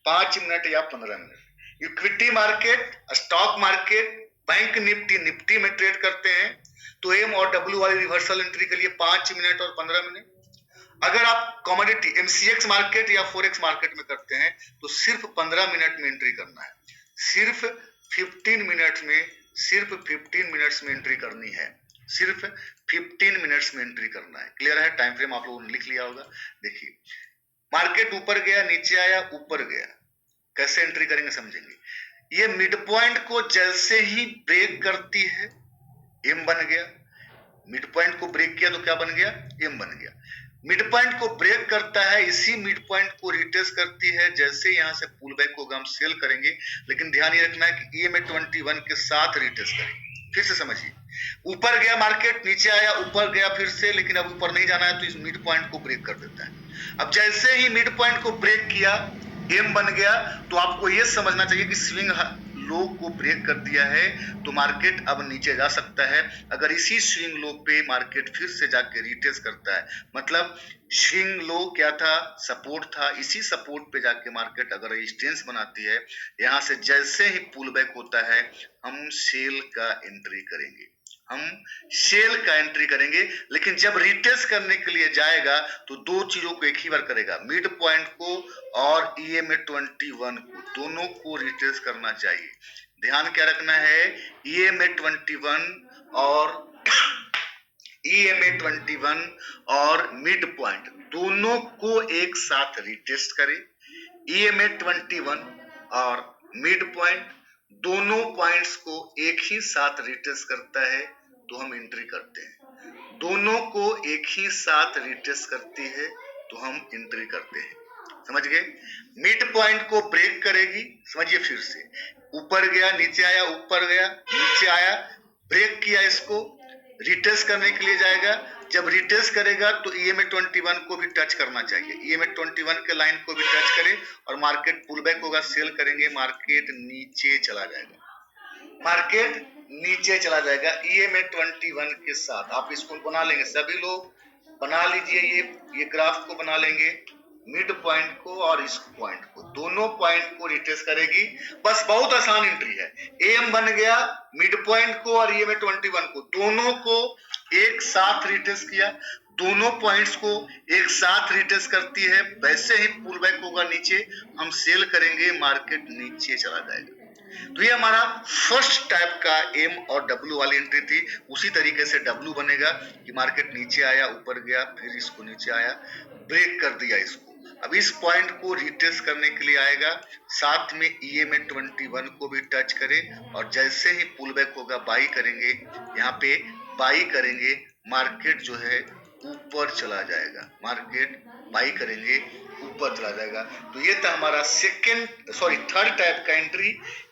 5 मिनट या 15 minute. Equity market, stock market, bank Nifty में ट्रेड करते हैं तो एम और डब्ल्यू वाली रिवर्सल एंट्री के लिए 5 मिनट और 15 मिनट। अगर आप कमोडिटी MCX मार्केट या फोरेक्स मार्केट में करते हैं तो सिर्फ 15 मिनट में एंट्री करना है, सिर्फ 15 मिनट्स में, सिर्फ 15 मिनट्स में एंट्री करनी है, सिर्फ 15 मिनट्स में एंट्री करना है। क्लियर है? टाइम फ्रेम आप लोगों ने लिख लिया होगा। देखिए मार्केट ऊपर गया, नीचे आया, ऊपर गया, कैसे एंट्री करेंगे समझेंगे। ये मिड पॉइंट को जैसे ही ब्रेक करती है एम बन गया, मिड पॉइंट को ब्रेक किया तो क्या बन गया? एम बन गया। मिड पॉइंट को ब्रेक करता है, इसी मिड पॉइंट को रिटेस्ट करती है, जैसे यहां से पुल बैक होगा हम सेल करेंगे। लेकिन ध्यान ये रखना है कि EMA21 के साथ रिटेस्ट करेंगे। फिर से समझिए, ऊपर गया मार्केट, नीचे आया, ऊपर गया फिर से, लेकिन अब ऊपर नहीं जाना है तो इस मिड पॉइंट को ब्रेक कर देता है। अब जैसे ही मिड पॉइंट को ब्रेक किया, एम बन गया, तो आपको यह समझना चाहिए कि स्विंग लो को ब्रेक कर दिया है तो मार्केट अब नीचे जा सकता है। अगर इसी स्विंग लो पे मार्केट फिर से जाके रिटेस्ट करता है, मतलब स्विंग लो क्या था? सपोर्ट था। इसी सपोर्ट पे जाके मार्केट अगर रेजिस्टेंस बनाती है, यहां से जैसे ही पुल बैक होता है हम सेल का एंट्री करेंगे, हम सेल का एंट्री करेंगे। लेकिन जब रिटेस्ट करने के लिए जाएगा तो दो चीजों को एक ही बार करेगा, मिड पॉइंट को और EMA21 को, दोनों को रिटेस्ट करना चाहिए। ध्यान क्या रखना है? EMA21 और मिड पॉइंट दोनों को एक साथ रिटेस्ट करें। EMA21 और मिड पॉइंट दोनों पॉइंट्स को एक ही साथ रिटेस्ट करता है तो हम एंट्री करते हैं। दोनों को एक ही साथ रिटेस्ट करती है तो हम एंट्री करते हैं। समझ गए? मिड पॉइंट को ब्रेक करेगी, समझिए फिर से, ऊपर गया, नीचे आया, ऊपर गया, नीचे आया, ब्रेक किया, इसको रिटेस्ट करने के लिए जाएगा। जब रिटेस्ट करेगा तो EMA21 को भी टच करना चाहिए, EMA21 के लाइन को भी टच करें और मार्केट पुल बैक होगा, सेल करेंगे, मार्केट नीचे चला जाएगा, मार्केट नीचे चला जाएगा EMA21 के साथ। आप इसको बना लेंगे, सभी लोग बना लीजिए, ये ग्राफ को बना लेंगे, मिड पॉइंट को और इस पॉइंट को, दोनों पॉइंट को रिटेस्ट करेगी। बस बहुत आसान एंट्री है। एम बन गया, मिड पॉइंट को और EMA21 को, दोनों को एक साथ रिटेस्ट किया, दोनों पॉइंट्स को एक साथ रिटेस्ट करती है, वैसे ही पुल बैक होगा नीचे, हम सेल करेंगे, मार्केट नीचे चला जाएगा। तो ये हमारा फर्स्ट टाइप का एम और डब्ल्यू वाली एंट्री थी। उसी तरीके से डब्ल्यू बनेगा कि मार्केट नीचे आया, ऊपर गया, फिर इसको नीचे आया, ब्रेक कर दिया इसको। अब इस पॉइंट को रिटेस्ट करने के लिए आएगा, साथ में EMA21 को भी टच करें और जैसे ही पुल बैक होगा बाई करेंगे, यहाँ पे बाई करेंगे, मार्केट जो है ऊपर चला जाएगा, मार्केट बाई करेंगे, ऊपर चला जाएगा। तो ये था हमारा थर्ड टाइप का एंट्री,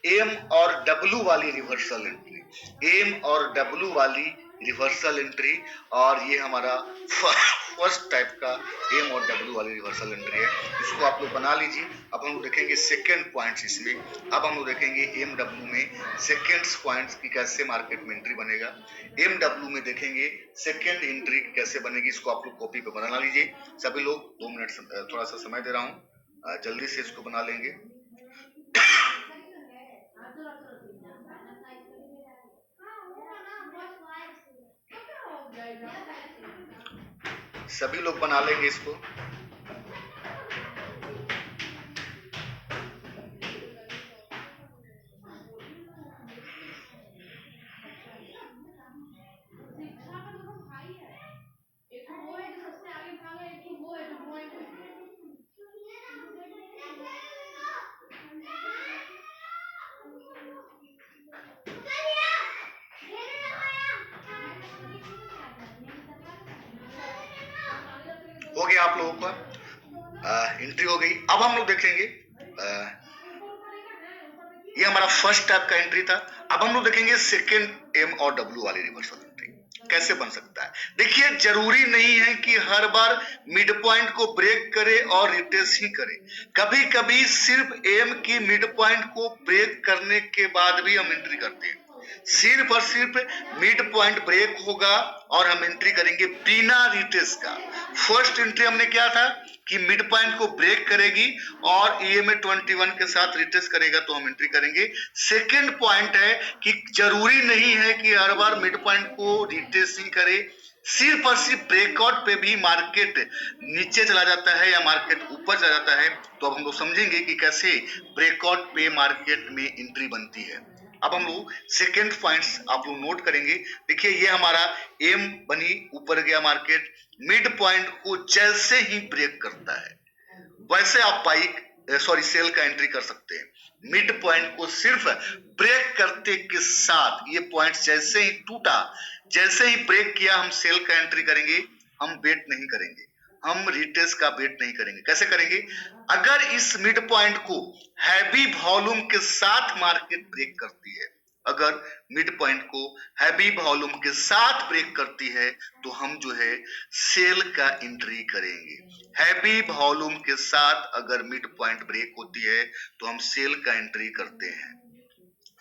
एम और डब्ल्यू वाली रिवर्सल एंट्री, एम और डब्ल्यू वाली रिवर्सल एंट्री, और ये हमारा फर्स्ट टाइप का एम और डब्ल्यू वाली रिवर्सल एंट्री है। इसको आप लोग बना लीजिए। अब हम लोग देखेंगे सेकेंड पॉइंट्स इसमें। अब हम लोग देखेंगे एम डब्ल्यू में सेकेंड्स पॉइंट्स की कैसे मार्केट में एंट्री बनेगा। एम डब्ल्यू में देखेंगे सेकेंड एंट्री कैसे बनेगी। इसको आप लोग कॉपी पे बना लीजिए सभी लोग। 2 मिनट थोड़ा सा समय दे रहा हूँ, जल्दी से इसको बना लेंगे। सभी लोग बना लेंगे इसको। हो गया आप लोगों का एंट्री हो गई। अब हम लोग देखेंगे, ये हमारा फर्स्ट टाइप का एंट्री था। अब हम लोग देखेंगे सेकेंड एम और डब्ल्यू वाली रिवर्सल एंट्री कैसे बन सकता है। देखिए, जरूरी नहीं है कि हर बार मिड पॉइंट को ब्रेक करे और रिट्रेस ही करे। कभी कभी सिर्फ एम की मिड पॉइंट को ब्रेक करने के बाद भी हम एंट्री करते हैं। सिर्फ और सिर्फ मिड पॉइंट ब्रेक होगा और हम एंट्री करेंगे बिना रिट्रेस का। फर्स्ट एंट्री हमने क्या था कि मिड पॉइंट को ब्रेक करेगी और ईएमए 21 के साथ रिट्रेस करेगा तो हम एंट्री करेंगे। सेकंड पॉइंट है कि जरूरी नहीं है कि हर बार मिड पॉइंट को रिट्रेस ही करे। सिर्फ और सिर्फ ब्रेकआउट पे भी मार्केट नीचे चला जाता है या मार्केट ऊपर चला जाता है तो अब हम लोग समझेंगे कि कैसे ब्रेकआउट पे मार्केट में एंट्री बनती है। अब हम लोग सेकेंड पॉइंट्स आप लोग नोट करेंगे। देखिए, ये हमारा एम बनी, ऊपर गया मार्केट, मिड पॉइंट को जैसे ही ब्रेक करता है वैसे आप सेल का एंट्री कर सकते हैं। मिड पॉइंट को सिर्फ ब्रेक करते के साथ ये पॉइंट जैसे ही टूटा, जैसे ही ब्रेक किया, हम सेल का एंट्री करेंगे। हम वेट नहीं करेंगे, हम रिट्रेस का वेट नहीं करेंगे। कैसे करेंगे? अगर इस मिड पॉइंट को हैवी वॉल्यूम के साथ मार्केट ब्रेक करती है, अगर मिड पॉइंट को हैवी वॉल्यूम के साथ ब्रेक करती है तो हम जो है सेल का एंट्री करेंगे। हैवी वॉल्यूम के साथ अगर मिड पॉइंट ब्रेक होती है तो हम सेल का एंट्री करते हैं।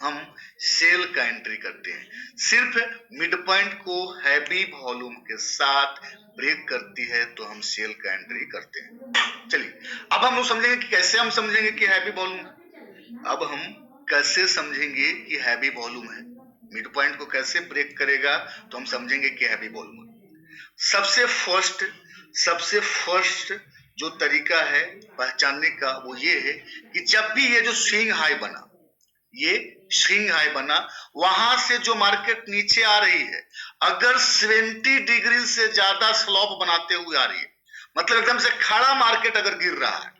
हम सेल का एंट्री करते हैं। सिर्फ मिड पॉइंट को हैवी वॉल्यूम के साथ ब्रेक करती है तो हम सेल का एंट्री करते हैं। चलिए, अब हम लोग समझेंगे कि कैसे हम समझेंगे कि हैवी वॉल्यूम। अब हम कैसे समझेंगे कि हैवी वॉल्यूम है, मिड पॉइंट को कैसे ब्रेक करेगा तो हम समझेंगे कि हैवी वॉल्यूम है। सबसे फर्स्ट जो तरीका है पहचानने का वो ये है कि जब भी ये जो स्विंग हाई बना, ये स्विंग हाई बना, वहां से जो मार्केट नीचे आ रही है, अगर 70 डिग्री से ज्यादा स्लॉप बनाते हुए आ रही है, मतलब एकदम से खड़ा मार्केट अगर गिर रहा है,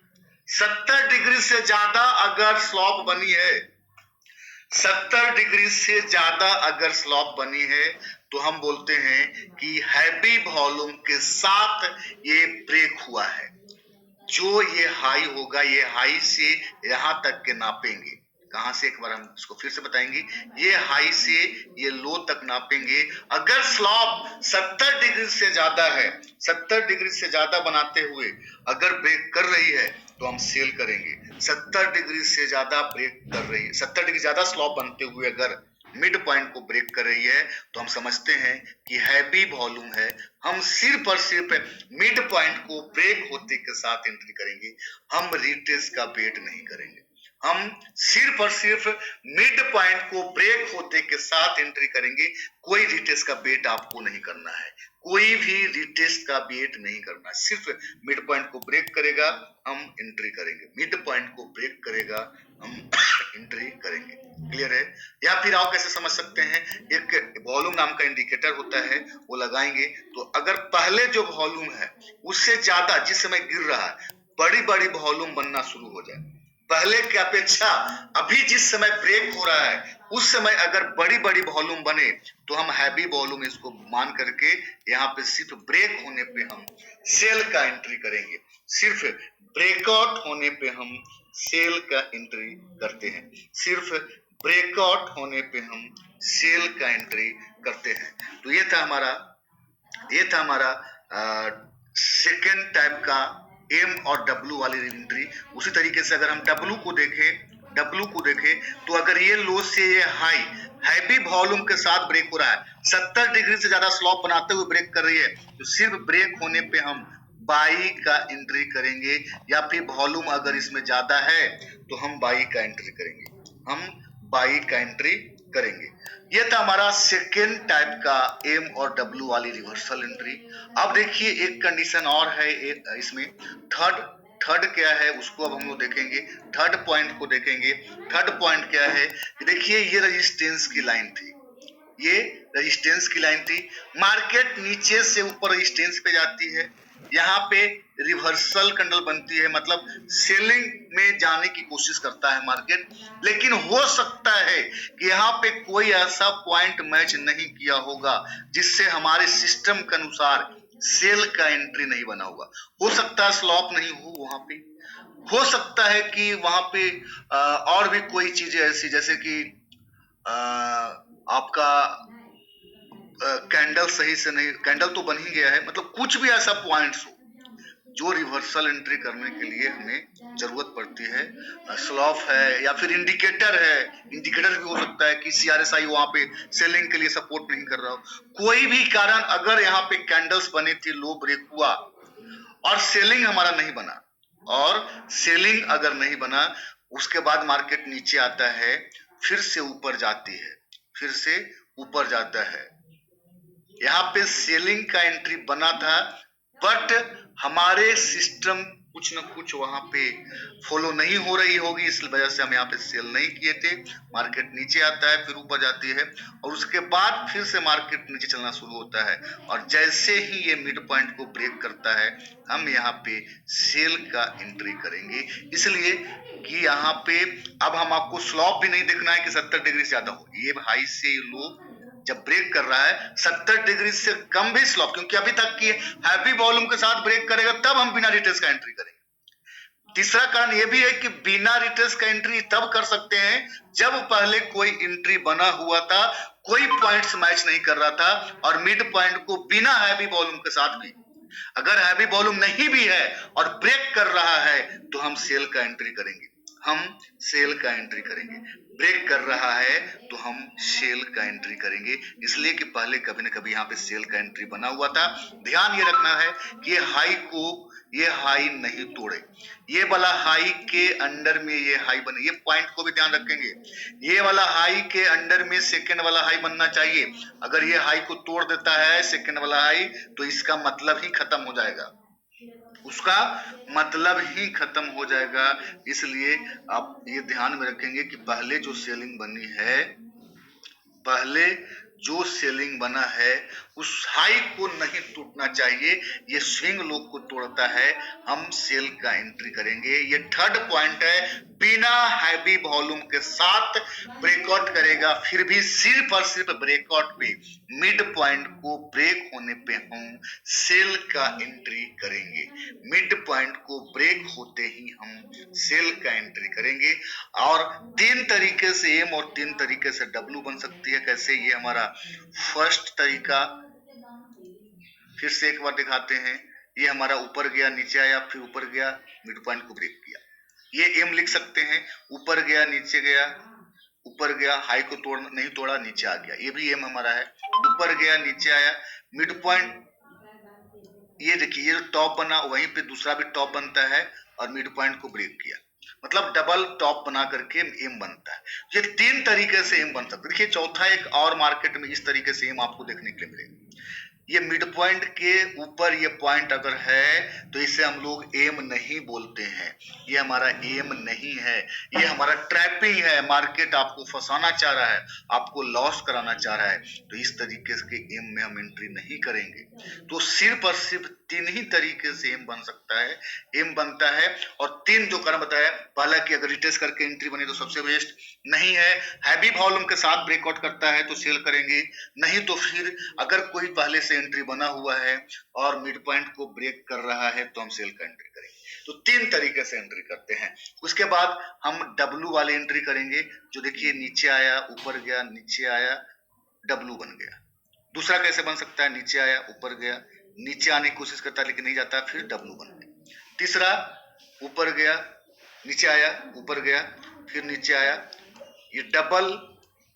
70 डिग्री से ज्यादा अगर स्लॉप बनी है, 70 डिग्री से ज्यादा अगर स्लॉप बनी है तो हम बोलते हैं कि हैवी वॉल्यूम के साथ ये ब्रेक हुआ है। जो ये हाई होगा, ये हाई से यहां तक के नापेंगे। कहां से? एक बार हम इसको फिर से बताएंगे। ये हाई से ये लो तक नापेंगे। अगर स्लॉप 70 डिग्री से ज्यादा है, 70 डिग्री से ज्यादा बनाते हुए अगर ब्रेक कर रही है तो हम सेल करेंगे। 70 डिग्री से ज्यादा ब्रेक कर रही है, 70 डिग्री ज्यादा स्लॉप बनते हुए अगर मिड पॉइंट को ब्रेक कर रही है तो हम समझते हैं कि हैवी वॉल्यूम है। हम सिर्फ और सिर्फ मिड पॉइंट को ब्रेक होते के साथ एंट्री करेंगे, हम रिट्रेस का वेट नहीं करेंगे। हम सिर्फ और सिर्फ मिड पॉइंट को ब्रेक होते के साथ एंट्री करेंगे। कोई रिट्रेस का वेट आपको नहीं करना है, कोई भी रिट्रेस का वेट नहीं करना है। सिर्फ मिड पॉइंट को ब्रेक करेगा, हम एंट्री करेंगे। मिड पॉइंट को ब्रेक करेगा, हम एंट्री करेंगे। क्लियर है? या फिर आप कैसे समझ सकते हैं, एक वॉल्यूम नाम का इंडिकेटर होता है, वो लगाएंगे तो अगर पहले जो वॉल्यूम है उससे ज्यादा जिस समय गिर रहा है, बड़ी बड़ी वॉल्यूम बनना शुरू हो जाए, पहले की अपेक्षा अभी जिस समय ब्रेक हो रहा है उस समय अगर बड़ी बड़ी वॉल्यूम बने तो हम हैवी वॉल्यूम इसको मान करके यहाँ पे सिर्फ ब्रेक होने पे हम सेल का एंट्री करेंगे। सिर्फ ब्रेकआउट होने पे हम सेल का एंट्री करते हैं। सिर्फ ब्रेकआउट होने पे हम सेल का एंट्री करते हैं। तो ये था हमारा सेकेंड टाइप का एम और डब्ल्यू वाली एंट्री। उसी तरीके से अगर हम डब्ल्यू को देखें तो अगर ये लो से ये हाई हैवी वॉल्यूम के साथ ब्रेक हो रहा है, 70 डिग्री से ज्यादा स्लॉप बनाते हुए ब्रेक कर रही है, तो सिर्फ ब्रेक होने पे हम बाई का एंट्री करेंगे, या फिर वॉल्यूम अगर इसमें ज्यादा है तो हम बाई का एंट्री करेंगे। ये था हमारा सेकेंड टाइप का एम और डब्ल्यू वाली रिवर्सल एंट्री। अब देखिए एक कंडीशन और है इसमें, थर्ड क्या है उसको अब हम लोग देखेंगे, थर्ड पॉइंट को देखेंगे। थर्ड पॉइंट क्या है कि देखिए ये रेजिस्टेंस की लाइन थी, मार्केट नीचे से ऊपर रेजिस्टेंस पे जाती है, यहाँ पे रिवर्सल कैंडल बनती है, मतलब सेलिंग में जाने की कोशिश करता है मार्केट। लेकिन हो सकता है कि यहाँ पे कोई ऐसा पॉइंट मैच नहीं किया होगा जिससे हमारे सिस्टम के अनुसार सेल का एंट्री नहीं बना होगा। हो सकता है स्लॉप नहीं हो वहां पे, हो सकता है कि वहां पे और भी कोई चीजें ऐसी, जैसे कि आपका कैंडल सही से नहीं, कैंडल तो बन ही गया है, मतलब कुछ भी ऐसा पॉइंट्स हो जो रिवर्सल एंट्री करने के लिए हमें जरूरत पड़ती है। स्लॉप है या फिर इंडिकेटर है, इंडिकेटर भी हो सकता है कि सीआरएसआई वहां पे सेलिंग के लिए सपोर्ट नहीं कर रहा हो, कोई भी कारण अगर यहाँ पे कैंडल्स बने थे, लो ब्रेक हुआ और सेलिंग हमारा नहीं बना, और सेलिंग अगर नहीं बना उसके बाद मार्केट नीचे आता है, फिर से ऊपर जाता है, यहाँ पे सेलिंग का एंट्री बना था, बट हमारे सिस्टम कुछ न कुछ वहां पे फॉलो नहीं हो रही होगी, इस वजह से हम यहाँ पे सेल नहीं किए थे। मार्केट नीचे आता है, फिर ऊपर जाती है, और उसके बाद फिर से मार्केट नीचे चलना शुरू होता है, और जैसे ही ये मिड पॉइंट को ब्रेक करता है हम यहाँ पे सेल का एंट्री करेंगे। इसलिए कि यहाँ पे अब हम आपको स्लॉप भी नहीं देखना है कि 70 डिग्री से ज्यादा हो, ये हाई से लो जब ब्रेक कर रहा है 70 डिग्री से कम भी स्लॉप, क्योंकि अभी तक की हैवी वॉल्यूम के साथ ब्रेक करेगा तब हम बिना रिट्रेस का एंट्री करेंगे। तीसरा कारण यह भी है कि बिना रिट्रेस का एंट्री तब कर सकते हैं जब पहले कोई एंट्री बना हुआ था, कोई पॉइंट्स मैच नहीं कर रहा था, और मिड पॉइंट को बिना हैवी वॉल्यूम के साथ भी, अगर हैवी वॉल्यूम नहीं भी है और ब्रेक कर रहा है तो हम सेल का एंट्री करेंगे, ब्रेक कर रहा है तो हम सेल का एंट्री करेंगे, इसलिए कि पहले कभी न कभी यहाँ पे सेल का एंट्री बना हुआ था। ध्यान ये रखना है कि ये हाई नहीं तोड़े, ये वाला हाई के अंडर में ये हाई बने, ये पॉइंट को भी ध्यान रखेंगे, ये वाला हाई के अंडर में सेकंड वाला हाई बनना चाहिए। अगर ये हाई को तोड़ देता है सेकंड वाला हाई, तो इसका मतलब ही खत्म हो जाएगा, उसका मतलब ही खत्म हो जाएगा। इसलिए आप ये ध्यान में रखेंगे कि पहले जो सेलिंग बना है उस हाई को नहीं टूटना चाहिए, ये स्विंग लो को तोड़ता है, हम सेल का एंट्री करेंगे। ये थर्ड पॉइंट है, बिना हैवी वॉल्यूम के साथ ब्रेकआउट करेगा, फिर भी सिर्फ और सिर्फ ब्रेकआउट पे मिड पॉइंट को ब्रेक होने पे हम सेल का एंट्री करेंगे, मिड पॉइंट को ब्रेक होते ही हम सेल का एंट्री करेंगे। और 3 तरीके से एम और 3 तरीके से डब्ल्यू बन सकती है। कैसे? ये हमारा फर्स्ट तरीका, फिर से एक बार दिखाते हैं, ये हमारा ऊपर गया नीचे आया, फिर ऊपर गया मिड पॉइंट को ब्रेक किया, ये एम लिख सकते हैं, ऊपर गया नीचे गया, ऊपर गया हाई को नहीं तोड़ा नीचे आ गया, ये भी एम हमारा है, ऊपर गया नीचे आया मिड पॉइंट, ये देखिए ये टॉप बना, वहीं पे दूसरा भी टॉप बनता है और मिड पॉइंट को ब्रेक किया, मतलब डबल टॉप बना करके एम बनता है। ये 3 तरीके से एम बन सकता है। देखिए चौथा एक और मार्केट में इस तरीके से एम आपको देखने के लिए मिलेगा, ये मिड पॉइंट के ऊपर ये पॉइंट अगर है तो इसे हम लोग एम नहीं बोलते हैं, ये हमारा एम नहीं है, ये हमारा ट्रैपिंग है, मार्केट आपको फंसाना चाह रहा है, आपको लॉस कराना चाह रहा है, तो इस तरीके के एम में हम एंट्री नहीं करेंगे। तो सिर्फ और सिर्फ 3 ही तरीके से एम बन सकता है, एम बनता है, और 3 जो कारण बताया, पहला कि अगर रिटेस्ट करके एंट्री बने तो सबसे बेस्ट, नहीं है हैवी वॉल्यूम के साथ ब्रेकआउट करता है तो सेल करेंगे, नहीं तो फिर अगर कोई पहले से एंट्री बना हुआ है और मिड पॉइंट को ब्रेक कर रहा है तो हम सेल का एंट्री करेंगे। तो 3 तरीके से एंट्री करते हैं। उसके बाद हम डब्ल्यू वाली एंट्री करेंगे, जो देखिए नीचे आया ऊपर गया नीचे आया डब्ल्यू बन गया, दूसरा कैसे बन सकता है, नीचे आया ऊपर गया, नीचे आने की कोशिश करता है लेकिन नहीं जाता, फिर डब्लू बन गया। तीसरा ऊपर गया, नीचे आया, ऊपर गया, फिर नीचे आया, ये डबल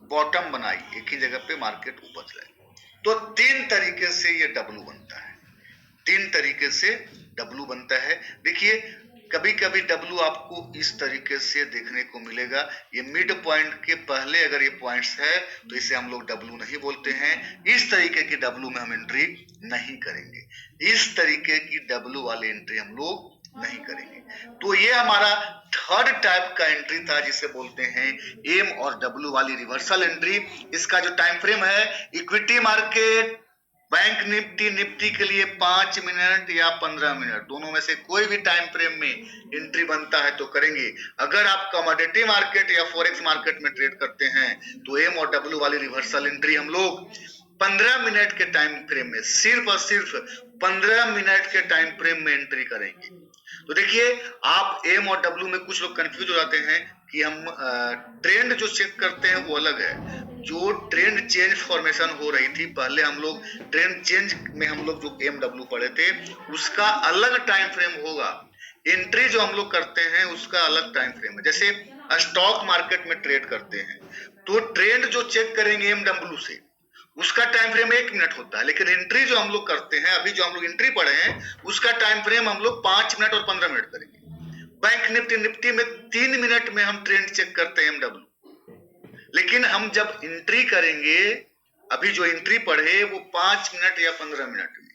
बॉटम बनाई, एक ही जगह पे मार्केट ऊपर चला। तो 3 तरीके से ये डब्लू बनता है, 3 तरीके से डब्लू बनता है। देखिए कभी कभी डब्लू आपको इस तरीके से देखने को मिलेगा, ये मिड पॉइंट के पहले अगर ये पॉइंट्स है तो इसे हम लोग डब्लू नहीं बोलते हैं। इस तरीके की डब्लू में हम एंट्री नहीं करेंगे, इस तरीके की डब्लू वाली एंट्री हम लोग नहीं करेंगे। तो ये हमारा थर्ड टाइप का एंट्री था जिसे बोलते हैं एम और डब्लू वाली रिवर्सल एंट्री। इसका जो टाइम फ्रेम है, इक्विटी मार्केट, बैंक निफ्टी के लिए 5 मिनट या 15 मिनट, दोनों में से कोई भी टाइम फ्रेम में एंट्री बनता है तो करेंगे। अगर आप कमोडिटी मार्केट या फॉरेक्स मार्केट में ट्रेड करते हैं तो एम और डब्ल्यू वाली रिवर्सल एंट्री हम लोग 15 मिनट के टाइम फ्रेम में, सिर्फ और सिर्फ 15 मिनट के टाइम फ्रेम में एंट्री करेंगे। तो देखिए आप एम और डब्ल्यू में कुछ लोग कंफ्यूज हो जाते हैं कि हम ट्रेंड जो चेक करते हैं वो अलग है। जो ट्रेंड चेंज फॉर्मेशन हो रही थी, पहले हम लोग ट्रेंड चेंज में हम लोग जो एम डब्ल्यू पढ़े थे उसका अलग टाइम फ्रेम होगा, एंट्री जो हम लोग करते हैं उसका अलग टाइम फ्रेम है। जैसे स्टॉक मार्केट में ट्रेड करते हैं तो ट्रेंड जो चेक करेंगे एम डब्ल्यू से उसका टाइम फ्रेम 1 मिनट होता है, लेकिन एंट्री जो हम लोग करते हैं, अभी जो हम लोग एंट्री पढ़े हैं उसका टाइम फ्रेम हम लोग 5 मिनट और 15 मिनट करेंगे। बैंक निफ्टी में 3 मिनट में हम ट्रेंड चेक करते हैं एमडब्ल्यू, लेकिन हम जब एंट्री करेंगे, अभी जो एंट्री पढ़े वो 5 मिनट या 15 मिनट में।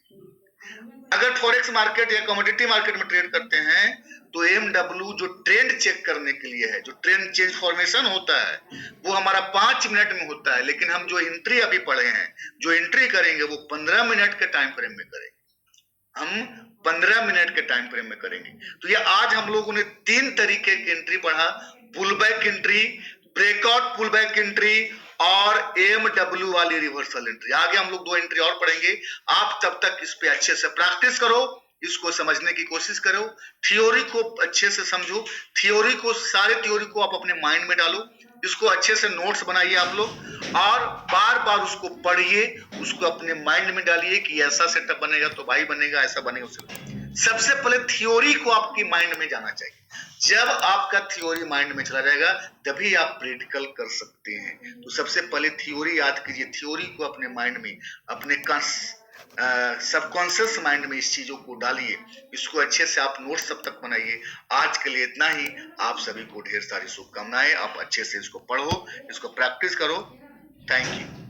अगर फॉरेक्स मार्केट या कमोडिटी मार्केट में ट्रेड करते हैं तो एमडब्ल्यू जो ट्रेंड चेक करने के लिए है, जो ट्रेंड चेंज फॉर्मेशन होता है वो हमारा 5 मिनट में होता है, लेकिन हम जो एंट्री अभी पढ़े हैं, जो एंट्री करेंगे वो 15 मिनट के टाइम फ्रेम में करेंगे, हम 15 मिनट के टाइम फ्रेम में करेंगे। तो ये आज हम लोगों ने 3 तरीके की एंट्री पढ़ा, pullback entry, breakout pullback entry और एमडब्ल्यू वाली रिवर्सल एंट्री। आगे हम लोग 2 एंट्री और पढ़ेंगे। आप तब तक इस पे अच्छे से प्रैक्टिस करो, इसको समझने की कोशिश करो, थ्योरी को अच्छे से समझो, थ्योरी को, सारे थ्योरी को आप अपने माइंड में डालो, इसको अच्छे से नोट्स बनाइए आप लोग और बार बार उसको पढ़िए, उसको अपने माइंड में डालिए कि ऐसा सेटअप बनेगा तो भाई बनेगा, ऐसा बनेगा सबसे पहले थ्योरी को आपकी माइंड में जाना चाहिए। जब आपका थ्योरी माइंड में चला जाएगा तभी आप प्रैक्टिकल कर सकते हैं। तो सबसे पहले थ्योरी याद कीजिए, थ्योरी को अपने माइंड में, अपने सबकॉन्शियस माइंड में इस चीजों को डालिए, इसको अच्छे से आप नोट्स तब तक बनाइए। आज के लिए इतना ही, आप सभी को ढेर सारी शुभकामनाएं। आप अच्छे से इसको पढ़ो, इसको प्रैक्टिस करो। Thank you.